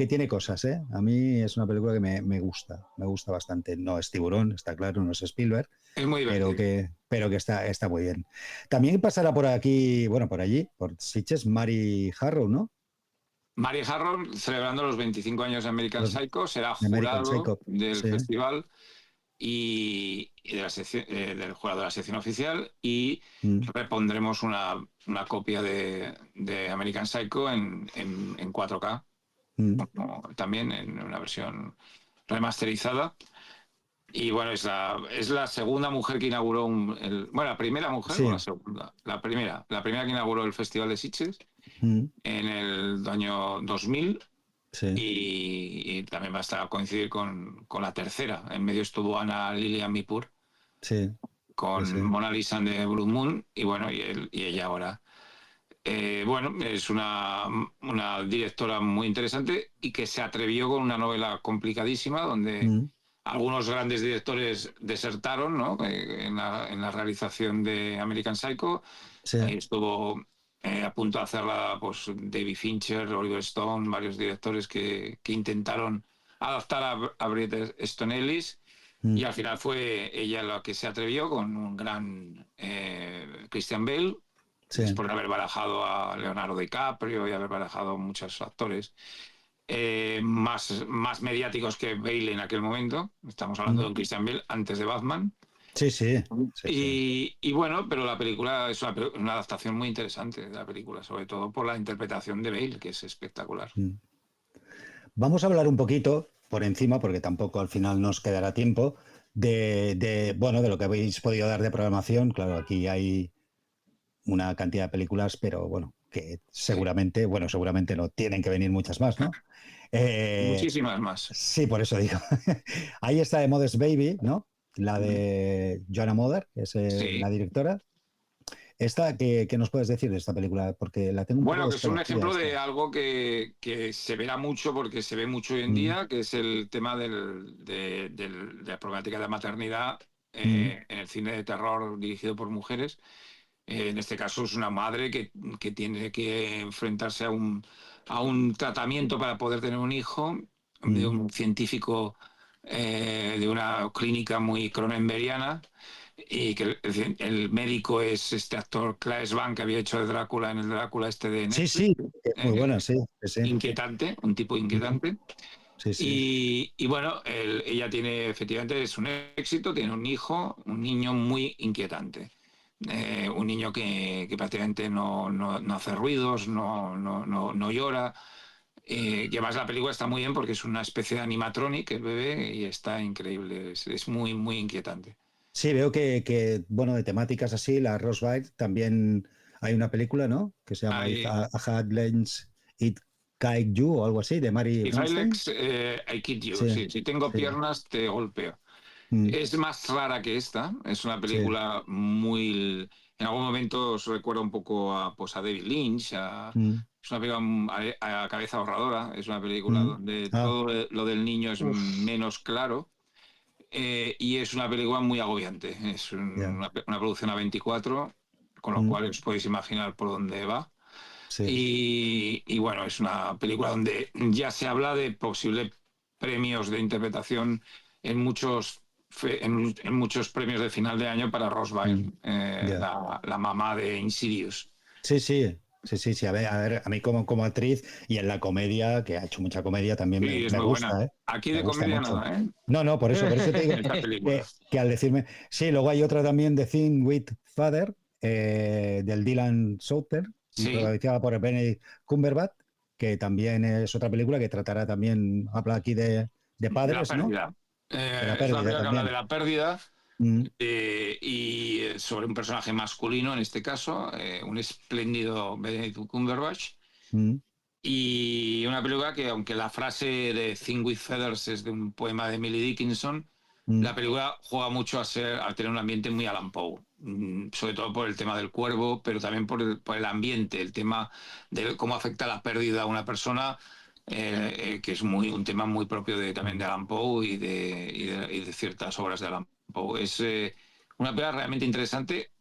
tiene cosas, ¿eh? A mí es una película que me gusta bastante. No es Tiburón, está claro, no es Spielberg, Es muy divertido. pero que está muy bien. También pasará por aquí, bueno, por allí, por Sitges, Mary Harrow, ¿no? Mary Harron, celebrando los 25 años de American Los Psycho, será de American jurado Psycho, del sí. festival y de la del jurado de la sección oficial y Mm, repondremos una copia de American Psycho en 4K, mm, también en una versión remasterizada. Y bueno, es la segunda mujer que inauguró bueno, la primera mujer o la sí, segunda. La primera que inauguró el Festival de Sitges mm, en el año 2000 sí, y también va a estar a coincidir con la tercera. En medio estuvo Ana Lilian Mipur sí, con Mona Lisa de Blue Moon y bueno, y ella ahora. Bueno, es una directora muy interesante y que se atrevió con una novela complicadísima donde mm, algunos grandes directores desertaron, ¿no? En la realización de American Psycho. sí, Ahí estuvo a punto de hacerla pues, David Fincher, Oliver Stone, varios directores que intentaron adaptar a Bret Easton Ellis mm, y al final fue ella la que se atrevió con un gran Christian Bale, sí, después de haber barajado a Leonardo DiCaprio y haber barajado a muchos actores más mediáticos que Bale en aquel momento. Estamos hablando de mm, un Christian Bale antes de Batman. sí. Y bueno, pero la película es una adaptación muy interesante de la película, sobre todo por la interpretación de Bale, que es espectacular. Mm. Vamos a hablar un poquito por encima, porque tampoco al final nos quedará tiempo, bueno, de lo que habéis podido dar de programación. Claro, aquí hay una cantidad de películas, pero bueno, que Sí, seguramente no, tienen que venir muchas más, ¿no? Eh, muchísimas más. sí, por eso digo. Ahí está de Modest Baby, ¿no? La de Joanna Moder, que es la Sí. directora. ¿Qué nos puedes decir de esta película? Porque la tengo un poco Bueno, que es un desconocida ejemplo esta. de algo que se verá mucho porque se ve mucho hoy en Mm, día, que es el tema de la problemática de la maternidad mm, en el cine de terror dirigido por mujeres. En este caso es una madre que tiene que enfrentarse a un tratamiento para poder tener un hijo de mm, un científico de una clínica muy cronenberiana y que el médico es este actor Claes Bang, que había hecho de Drácula en el Drácula este de Sí, Netflix. sí, es muy buena, sí, sí. Inquietante, un tipo inquietante. Sí, sí. Y bueno, ella tiene, efectivamente, es un éxito, tiene un hijo, un niño muy inquietante. Un niño que prácticamente no hace ruidos, no llora. Y además la película está muy bien porque es una especie de animatronic, el bebé, y está increíble. Es muy, muy inquietante. Sí, veo que, bueno, de temáticas así, la Rose Byrne, también hay una película, ¿no? Que se llama If Hay, a Had Lens It Kite You o algo así, de Mary If I Weinstein. Lex, I Kid You. Sí, Sí, si tengo sí, piernas, te golpeo. mm, Es más rara que esta. Es una sí, película muy... En algún momento os recuerda un poco a, pues, a David Lynch. mm, Es una película a cabeza ahorradora. Es una película mm. donde Ah, todo lo del niño es Uf. menos claro. Y es una película muy agobiante. Es ya, una producción A24, con lo mm, cual os podéis imaginar por dónde va. sí, Y bueno, es una película donde ya se habla de posibles premios de interpretación en en muchos premios de final de año para Rose mm, Byrne, ya. la mamá de Insidious. Sí, sí, sí, sí, sí. A ver, a mí como actriz y en la comedia, que ha hecho mucha comedia, también Sí, es me muy buena. gusta, ¿eh? Aquí Me de gusta comedia mucho. nada, ¿eh? No, no, por eso te digo Esta película. que al decirme. Sí, luego hay otra también de Thing with Father, del Dylan Souter, Sí, protagonizada por Benedict Cumberbatch, que también es otra película que tratará también, habla aquí de de la padres, ¿no? pérdida. De la Es una pérdida película que habla de también. la pérdida Mm, y sobre un personaje masculino, en este caso, un espléndido Benedict Cumberbatch. mm, Y una película que, aunque la frase de Thing with Feathers es de un poema de Emily Dickinson, mm, la película juega mucho a tener un ambiente muy Allan Poe, sobre todo por el tema del cuervo, pero también por el ambiente, el tema de cómo afecta la pérdida a una persona, que es un tema muy propio también de mm, Allan Poe y de ciertas obras de Allan Poe. Es una película realmente interesante,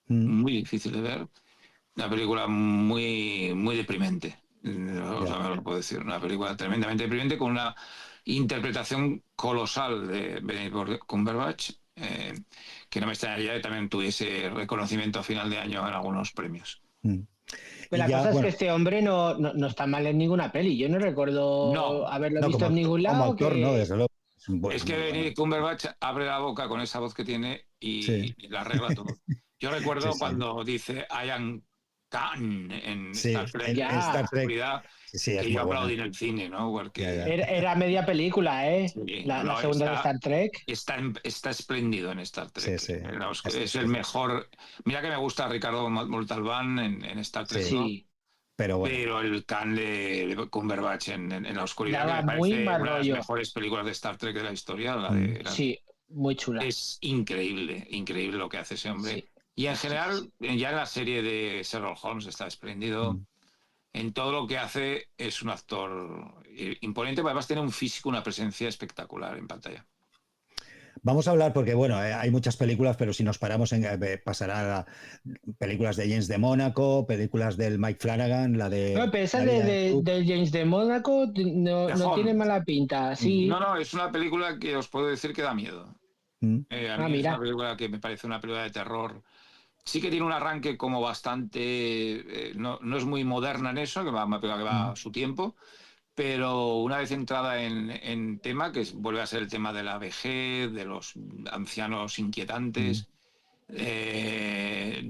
mm, muy difícil de ver, una película muy, muy deprimente. O ya. sea, me lo puedo decir. Una película tremendamente deprimente con una interpretación colosal de Benedict Cumberbatch, que no me extrañaría que también tuviese reconocimiento a final de año en algunos premios. Mm. Pero Y la ya, cosa es que bueno, este hombre no está mal en ninguna peli. Yo no recuerdo No, haberlo no, visto en ningún como lado actor, no, que... desde luego. Es es que muy bueno. Benedict Cumberbatch abre la boca con esa voz que tiene Sí, y la arregla todo. Yo sí, recuerdo sí. cuando dice I am Khan en Sí, Star Trek, en en Ya, Star la Trek, oscuridad, sí, sí, es que yo muy aplaudí buena. en el cine, ¿no? Ya, Porque ya. era media película, ¿eh? sí, La no, segunda de Star Trek. está espléndido en Star Sí, Trek. sí. Es el mejor. Mira que me gusta Ricardo Montalbán en Star Trek Sí, 2, Sí, pero bueno. pero el Khan de Cumberbatch en La Oscuridad, que daba me muy parece mal una de las rollo. mejores películas de Star Trek de la historia, Mm, Sí, muy chula. es increíble, increíble lo que hace ese hombre. Sí, Y en sí, sí. general, ya en la serie de Sherlock Holmes está espléndido. mm. En todo lo que hace es un actor imponente, pero además tiene un físico, una presencia espectacular en pantalla. Vamos a hablar porque, bueno, hay muchas películas, pero si nos paramos en pasará a películas de James de Mónaco, películas del Mike Flanagan, la No, de pero esa La vida de Q. de James de Mónaco The no tiene Home. mala pinta. No, Sí. no, es una película que os puedo decir que da miedo. Mm, A Ah, mí es una mira. película que me parece una película de terror. Sí que tiene un arranque como bastante... no es muy moderna en eso, que va una película que va mm, a su tiempo, pero una vez entrada en tema, vuelve a ser el tema de la vejez, de los ancianos mm. inquietantes,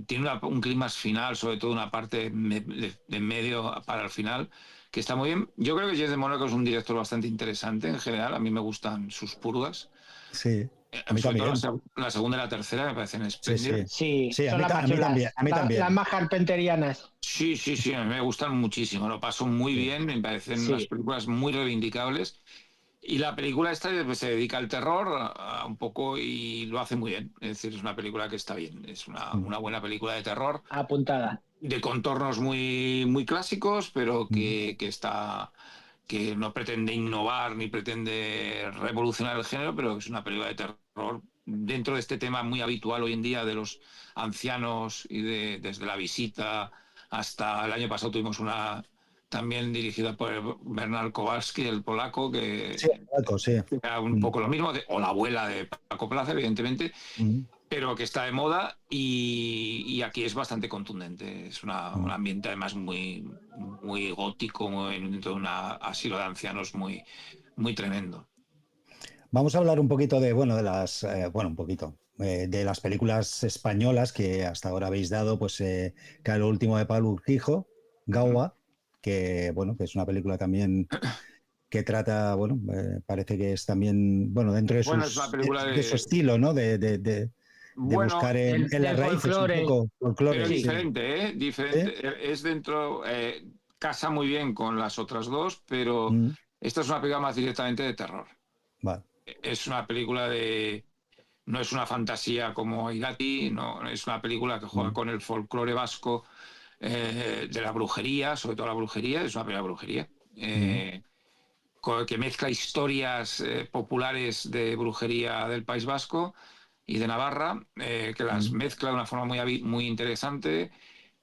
tiene un clímax final, sobre todo una parte de medio para el final, que está muy bien. Yo creo que James de Mónaco es un director bastante interesante en general. A mí me gustan sus purgas. Sí, a mí Sobre todo también. la segunda y la tercera me parecen Sí, espléndidas. sí. Sí, Sí, son las a más mí también, chulas. a mí Las también. más carpenterianas. Sí, sí, sí, a mí me gustan muchísimo. Lo paso muy Sí. bien, me parecen unas Sí, películas muy reivindicables. Y la película esta pues, se dedica al terror un poco y lo hace muy bien. Es decir, es una película que está bien. Es Mm, una buena película de terror, apuntada. de contornos muy, muy clásicos, pero mm, que no pretende innovar ni pretende revolucionar el género, pero es una película de terror dentro de este tema muy habitual hoy en día de los ancianos y desde La Visita hasta el año pasado tuvimos una también dirigida por Bernard Kowalski, el polaco, Sí, Paco, sí. que era un poco lo mismo, o la abuela de Paco Plaza, evidentemente, Mm, pero que está de moda y aquí es bastante contundente. Es un mm. ambiente además muy gótico, dentro de un asilo de ancianos muy tremendo. Vamos a hablar un poquito de, bueno, de las, bueno, un poquito, de las películas españolas que hasta ahora habéis dado, pues, que lo último de Pablo Urquijo, Gaua, que, bueno, que es una película también que trata, bueno, parece que es también, bueno, dentro de Bueno, es una película de su estilo, ¿no? De bueno, buscar en las Del raíces un folclore, poco, pero folclore, sí. sí. diferente, ¿eh? ¿Sí? Diferente. Es dentro, casa muy bien con las otras dos, pero Mm, esta es una película más directamente de terror. vale. Es una película no es una fantasía como Irati, no, es una película que juega Mm, con el folclore vasco, de la brujería, sobre todo la brujería, es una película de brujería. mm, Que mezcla historias populares de brujería del País Vasco y de Navarra, que las mm, mezcla de una forma muy interesante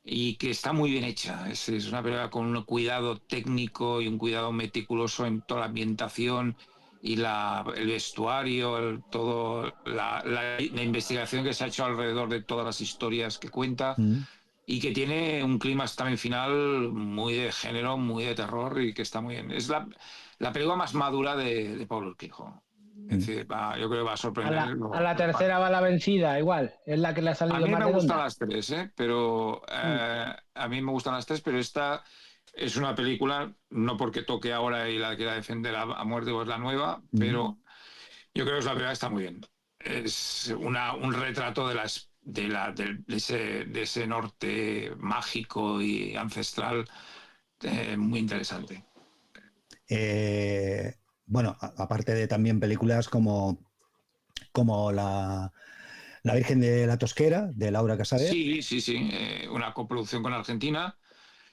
y que está muy bien hecha. Es una película con un cuidado técnico y un cuidado meticuloso en toda la ambientación y el vestuario, todo la investigación que se ha hecho alrededor de todas las historias que cuenta mm. y que tiene un clima también final muy de género, muy de terror y que está muy bien. Es la película más madura de Pablo Urquijo. Es Mm. decir, yo creo que va a A sorprender. la tercera va la vencida, igual. Es la que le ha A salido mí más me gustan redonda. las tres, pero Mm, a mí me gustan las tres, pero esta es una película, no porque toque ahora y la quiera defender a muerte o es la nueva, Mm. pero yo creo que es la primera que está muy bien. Es un retrato de ese norte mágico y ancestral, muy interesante. Eh, bueno, aparte de también películas como la Virgen de la Tosquera, de Laura Casader. Sí, sí, sí, una coproducción con Argentina,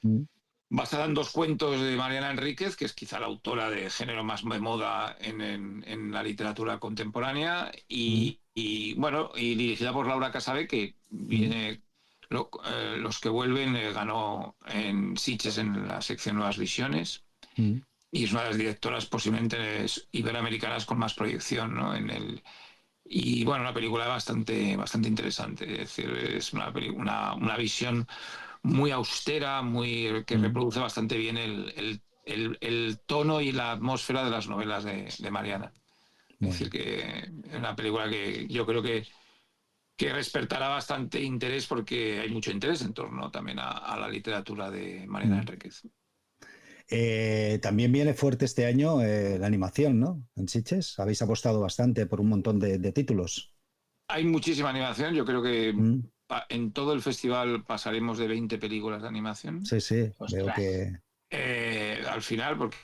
Mm, basada en dos cuentos de Mariana Enríquez, que es quizá la autora de género más de moda en la literatura contemporánea, mm, bueno, y dirigida por Laura Casabe, que mm, viene, Los que vuelven, ganó en Sitges en la sección Nuevas Visiones, mm, y es una de las directoras posiblemente iberoamericanas con más proyección, ¿no? Y bueno, una película bastante interesante. Es decir, es una visión muy austera, que mm. reproduce bastante bien el tono y la atmósfera de las novelas de Mariana. Es Muy decir, bien. que es una película que yo creo que despertará bastante interés porque hay mucho interés en torno también a la literatura de Mariana Mm. Enríquez. También viene fuerte este año la animación, ¿no? En Sitges habéis apostado bastante por un montón de títulos. Hay muchísima animación, yo creo que Mm, en todo el festival pasaremos de 20 películas de animación. sí, sí, veo ostras. que... Al final, porque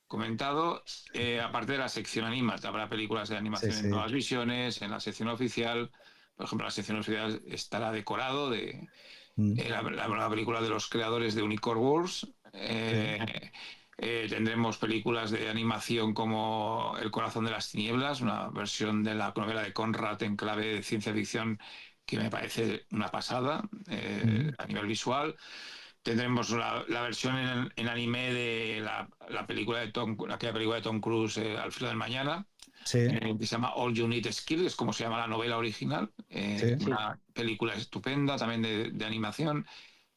comentado, aparte de la sección Anima, habrá películas de Sí, animación en sí. Nuevas Visiones, en la sección oficial. Por ejemplo, la sección oficial estará decorado de Mm, la nueva película de los creadores de Unicorn Wars. sí. Tendremos películas de animación como El corazón de las tinieblas, una versión de la novela de Conrad en clave de ciencia ficción que me parece una pasada, Mm, a nivel visual. Tendremos la versión en anime de la película aquella película de Tom Cruise, Al filo del mañana, sí, que se llama All You Need is Kill, es como se llama la novela original. sí. Sí. Una película estupenda también de animación.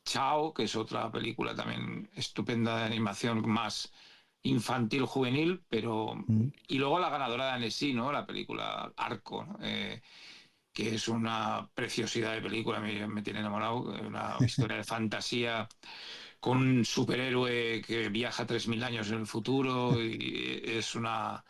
Chao, que es otra película también estupenda de animación más infantil, juvenil, Mm, y luego la ganadora de Annecy, ¿no? La película Arco, ¿no? Que es una preciosidad de película, me tiene enamorado, una historia de fantasía con un superhéroe que viaja 3000 años en el futuro y es una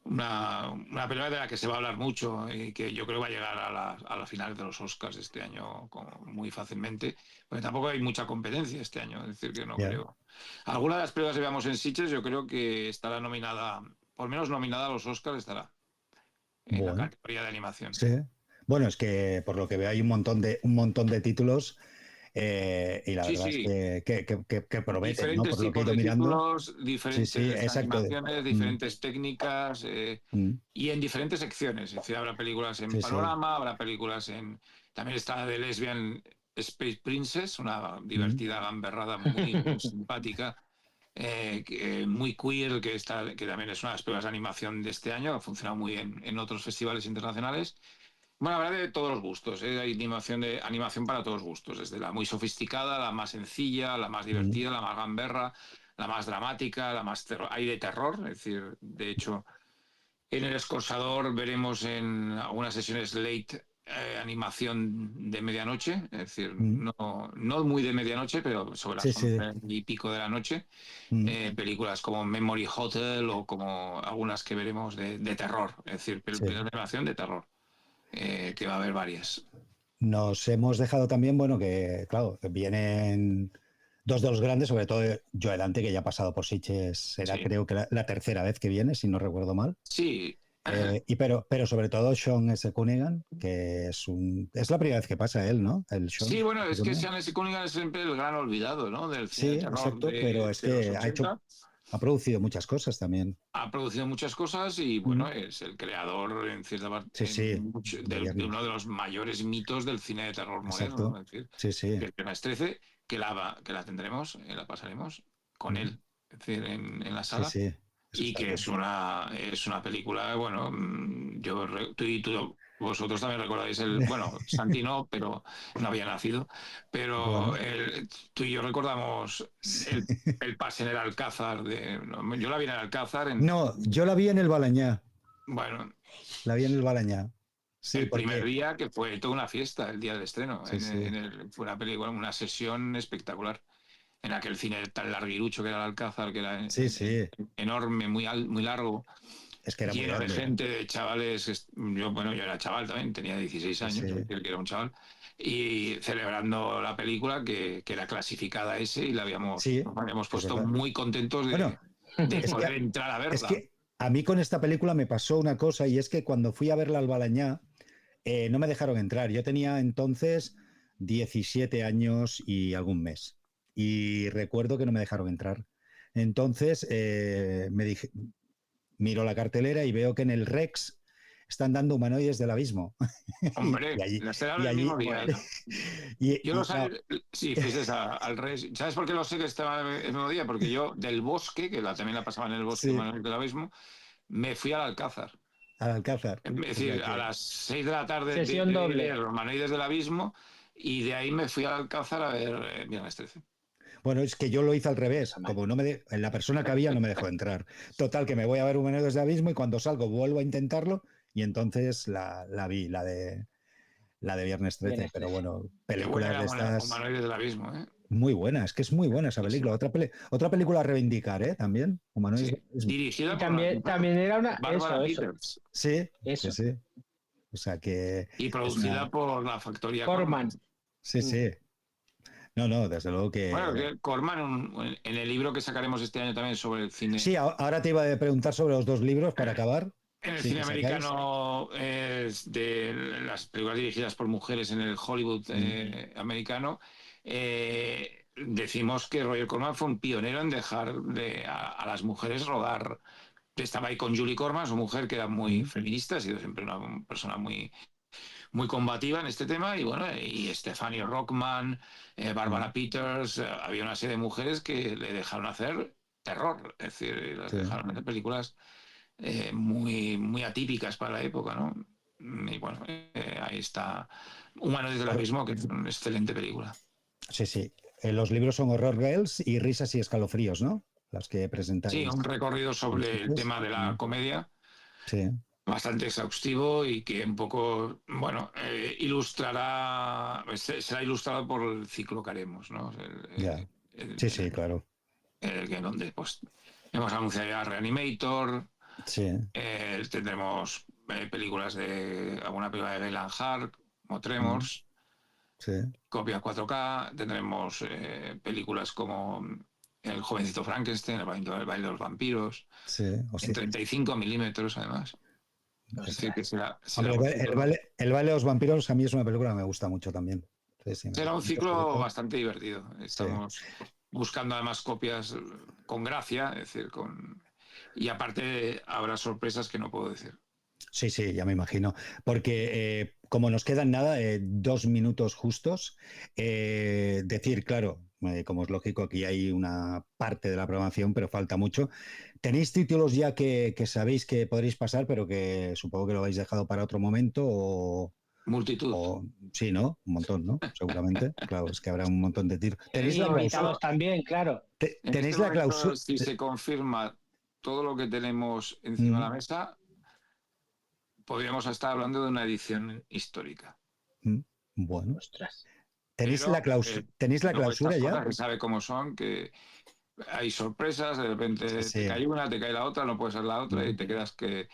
película de la que se va a hablar mucho y que yo creo va a llegar a la final de los Oscars este año muy fácilmente, porque tampoco hay mucha competencia este año, es decir, que no ya. creo. Alguna de las películas que veamos en Sitges yo creo que estará nominada, por lo menos nominada a los Oscars estará, en la Bueno, categoría de animación. sí. Bueno, es que por lo que veo hay un montón de títulos y la Sí, verdad es sí, que prometen, ¿no? diferentes Por lo que he tipos ido de mirando. títulos, Sí, sí, diferentes exacto. animaciones, Mm, diferentes técnicas, mm, y en diferentes secciones. Es decir, habrá películas en sí, sí. panorama, habrá películas en... También está The Lesbian, Space Princess, una divertida gamberrada muy simpática, muy queer, que también es una de las películas de animación de este año, ha funcionado muy bien en otros festivales internacionales. Bueno, habrá de todos los gustos, hay animación para todos los gustos, desde la muy sofisticada, la más sencilla, la más divertida, la más gamberra, la más dramática, hay de terror, es decir, de hecho, en el Escorsador veremos en algunas sesiones late animación de medianoche, es decir, no muy de medianoche, pero sobre Sí, las sí. 11:00 de la noche, películas como Memory Hotel o como algunas que veremos de terror, es decir, películas de animación de terror, que va a haber varias. Nos hemos dejado también, bueno, que claro, vienen dos de los grandes, sobre todo Joe Dante, que ya ha pasado por Sitges, será Sí. creo que la tercera vez que viene, si no recuerdo mal. Sí. Pero sobre todo Sean S. Cunningham, que es la primera vez que pasa él, ¿no? El Sean. Sí, bueno, es que Sean S. Cunningham es siempre el gran olvidado, ¿no? Del cine Sí, de terror exacto, pero es de los que 80. ha producido muchas cosas también. Ha producido muchas cosas y, bueno, es el creador, en cierta Sí, parte, sí, de uno de los mayores mitos del cine de terror moderno, exacto. ¿no? Es decir, Sí, sí. que el Viernes 13, que la tendremos, la pasaremos con él, es decir, en la Sí, sala. sí. Eso Y está que bien. es una película, bueno, vosotros también recordáis bueno, Santi no, pero no había nacido, pero Bueno, tú y yo recordamos sí. el pase en el Alcázar, yo la vi en el Alcázar, No, yo la vi en el Balañá. bueno, La vi en el Balañá. Sí, el primer porque. día que fue toda una fiesta, el día del estreno, Sí, sí. fue una película, una sesión espectacular. En aquel cine tan larguirucho que era el Alcázar, que era Sí, sí. enorme, muy largo, Es que era muy lleno de grande. gente, de chavales. Yo era chaval también, tenía 16 Sí, años, es sí. decir, que era un chaval, y celebrando la película que era clasificada S y Sí, nos habíamos es puesto verdad. muy contentos Bueno, de es que, poder entrar a es verla. que a mí con esta película me pasó una cosa y es que cuando fui a verla al Balañá no me dejaron entrar. Yo tenía entonces 17 años y algún mes. Y recuerdo que no me dejaron entrar. Entonces me dije, miro la cartelera y veo que en el Rex están dando Humanoides del Abismo. y Hombre, allí, la estrenaron y el allí, mismo día. Yo lo claro, sé, si fuiste al Rey. ¿Sabes por qué lo sé que estaba el mismo día? Porque yo del Bosque, también la pasaba en el Bosque sí, Manuel del Abismo, me fui al Alcázar. al Alcázar. Es O sea decir, a que, las 6 de la tarde Sesión de doble. los Humanoides del Abismo, y de ahí me fui al Alcázar a ver Viernes 13. bueno, es que yo lo hice al revés. Como la persona que había no me dejó entrar. Total, que me voy a ver Humanoides del Abismo y cuando salgo vuelvo a intentarlo y entonces la vi, la de Viernes Bien, 13. Pero bueno, Qué buena películas de era estas Humanoides del Abismo, ¿eh? muy buenas. Es que es muy buena esa Sí, sí. película. Otra película a reivindicar, ¿eh? También, Humanoides Sí. del Abismo. Dirigida y por la también era una, Bárbara eso, Peters Sí, sí, eso, sí. O sea que y es producida una. por la factoría Corman. Corman. Sí, Mm. sí. No, no, desde luego Bueno, que. que Corman, en el libro que sacaremos este año también sobre el cine. Sí, ahora te iba a preguntar sobre los dos libros para acabar. En el Sí, cine que sacáis. americano, de las películas dirigidas por mujeres en el Hollywood Mm, americano, decimos que Roger Corman fue un pionero en dejar a las mujeres rodar. Estaba ahí con Julie Corman, su mujer, que era muy mm, feminista, ha sido siempre una persona muy combativa en este tema, y bueno, y Stephanie Rockman, mm, Barbara Peters, había una serie de mujeres que le dejaron hacer terror, es decir, las sí. dejaron hacer películas muy atípicas para la época, ¿no? Y bueno, ahí está Humano desde el Hor- Abismo, que es una excelente película. Sí, sí. Los libros son Horror Girls y Risas y Escalofríos, ¿no? Las que Sí, un presentáis. recorrido En sobre el Sitges. tema de Mm, la comedia, sí, bastante exhaustivo y que un poco, bueno, ilustrará, será ilustrado por el ciclo que haremos, ¿no? ya. Sí, sí, claro. Donde pues hemos anunciado ya Reanimator, Sí, tendremos películas alguna película de Bela Hart, como mm, Tremors, sí, copia 4K, tendremos películas como El jovencito Frankenstein, El baile de los vampiros, sí. en Hostia. 35 milímetros además. Es decir, que será Hombre, un el baile de los vampiros a mí es una película que me gusta mucho también. Sí, sí, me será gusta un mucho, sobre ciclo todo. bastante divertido. Sí, Estamos buscando además copias con gracia, es decir, y aparte habrá sorpresas que no puedo decir. Sí, sí, ya me imagino. Porque como nos quedan nada, 2 minutos justos, decir, claro, como es lógico, aquí hay una parte de la programación, pero falta mucho. ¿Tenéis títulos ya que sabéis que podréis pasar, pero que supongo que lo habéis dejado para otro momento? Multitud. Sí, ¿no? Un montón, ¿no? Seguramente. Claro, es que habrá un montón de títulos. En ¿Tenéis este la Invitados clausura? momento, también, claro. en ¿Tenéis este la momento, clausura? si se confirma todo lo que tenemos encima de la mesa, podríamos estar hablando de una edición histórica. Bueno. Ostras. ¿Tenéis Pero ¿tenéis la luego clausura estas ya? cosas que sabe cómo son, que hay sorpresas, de Sí, repente te sí. cae una, te cae la otra, no puede ser la otra y te quedas que...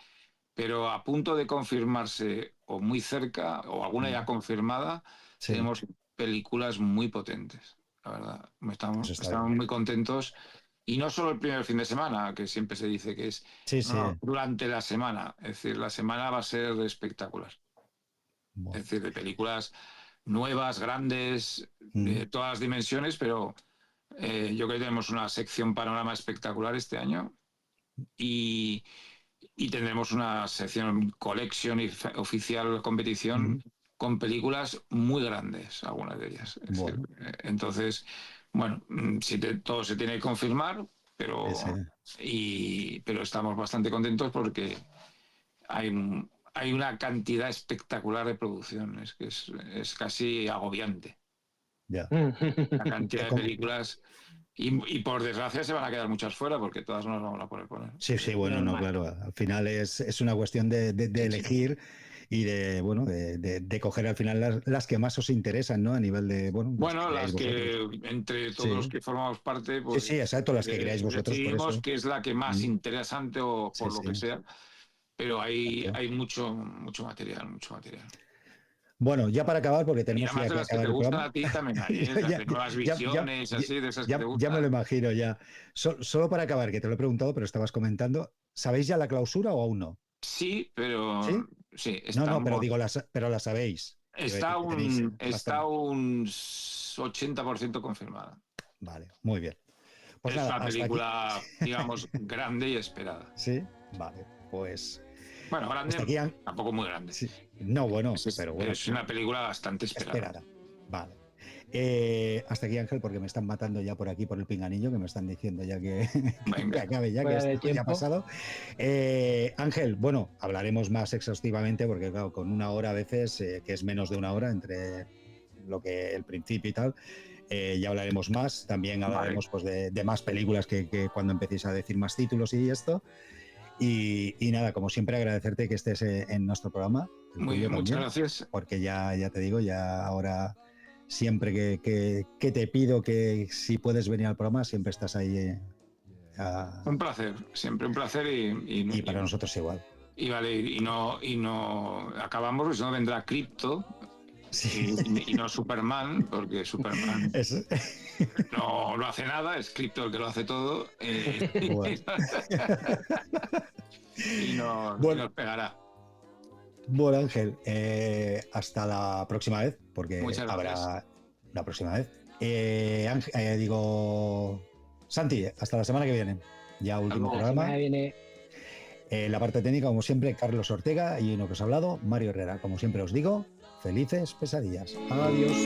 Pero a punto de confirmarse o muy cerca o alguna ya confirmada, Sí, tenemos películas muy potentes, la verdad. eso está Estamos bien. muy contentos. Y no solo el primer fin de semana, que siempre se dice que es, Sí, no, sí. no, durante la semana. Es decir, la semana va a ser espectacular. Es Bueno. decir, de películas nuevas, grandes, Mm, de todas las dimensiones, pero yo creo que tenemos una sección panorama espectacular este año y, y tendremos una sección collection y oficial competición mm, con películas muy grandes, algunas de ellas. Es decir, bueno, entonces, bueno, todo se tiene que confirmar, ese. pero estamos bastante contentos porque hay, hay una cantidad espectacular de producción, es que es casi agobiante Ya. la cantidad de ¿Cómo? películas y por desgracia se van a quedar muchas fuera porque todas no las vamos a poder poner. Sí, sí, bueno, no, Normal. claro. Al final es una cuestión de Sí, sí. elegir y de, bueno, de coger al final las que más os interesan, ¿no? A nivel de, bueno, las que Bueno, creáis las vosotros. que entre todos los Sí, que formamos parte, sí, sí, pues exacto, las que creáis vosotros, por decidimos eso. que es la que más Mm, interesante o sí, por lo sí, que sea, pero exacto. hay mucho, mucho material, mucho material. Bueno, ya para acabar, porque Y tenemos además ya de que las que acabar te el gustan programa. a ti también hay, ¿eh? Ya, Las ya, de nuevas ya, ya, visiones, ya, así, de esas que te ya me lo gustan. imagino ya. Solo para acabar, que te lo he preguntado, pero estabas comentando, ¿sabéis ya la clausura o aún no? Sí, pero ¿Sí? sí, No, no, pero estamos. digo, pero la sabéis. Quiero decir que tenéis Está bastante. un 80% confirmada. Vale, muy bien. Pues Es nada, una hasta aquí. película, digamos, grande y esperada. Sí, vale, pues Bueno, hasta grande, aquí. tampoco muy grande. Sí. No, bueno, pero bueno, Es una película bastante esperada. esperada. Vale. Hasta aquí, Ángel, porque me están matando ya por aquí, por el pinganillo, que me están diciendo ya que Venga, acabe ya, que Fuera de esto ya ha tiempo. pasado. Ángel, bueno, hablaremos más exhaustivamente, porque claro, con una hora a veces, que es menos de una hora entre lo que el principio y tal, ya hablaremos más. También vale. hablaremos pues, de más películas que cuando empecéis a decir más títulos y esto. Y nada, como siempre, agradecerte que estés en nuestro programa, el Muy tuyo bien, muchas también, gracias. porque ya te digo, ya ahora siempre que te pido que si puedes venir al programa, siempre estás ahí. Un placer, siempre un placer Y para nosotros igual. y vale, y no acabamos, porque si no vendrá Crypto Sí. y no Superman, porque Superman Es- no hace nada, es Crypto el que lo hace todo bueno. y Bueno, nos pegará. bueno, Ángel, hasta la próxima vez, porque Muchas gracias. habrá la próxima vez. Digo, Santi, hasta la semana que viene. Ya Hasta último luego. La semana programa. que viene. La parte técnica, como siempre, Carlos Ortega y uno que os ha hablado, Mario Herrera. Como siempre os digo, felices pesadillas. Adiós.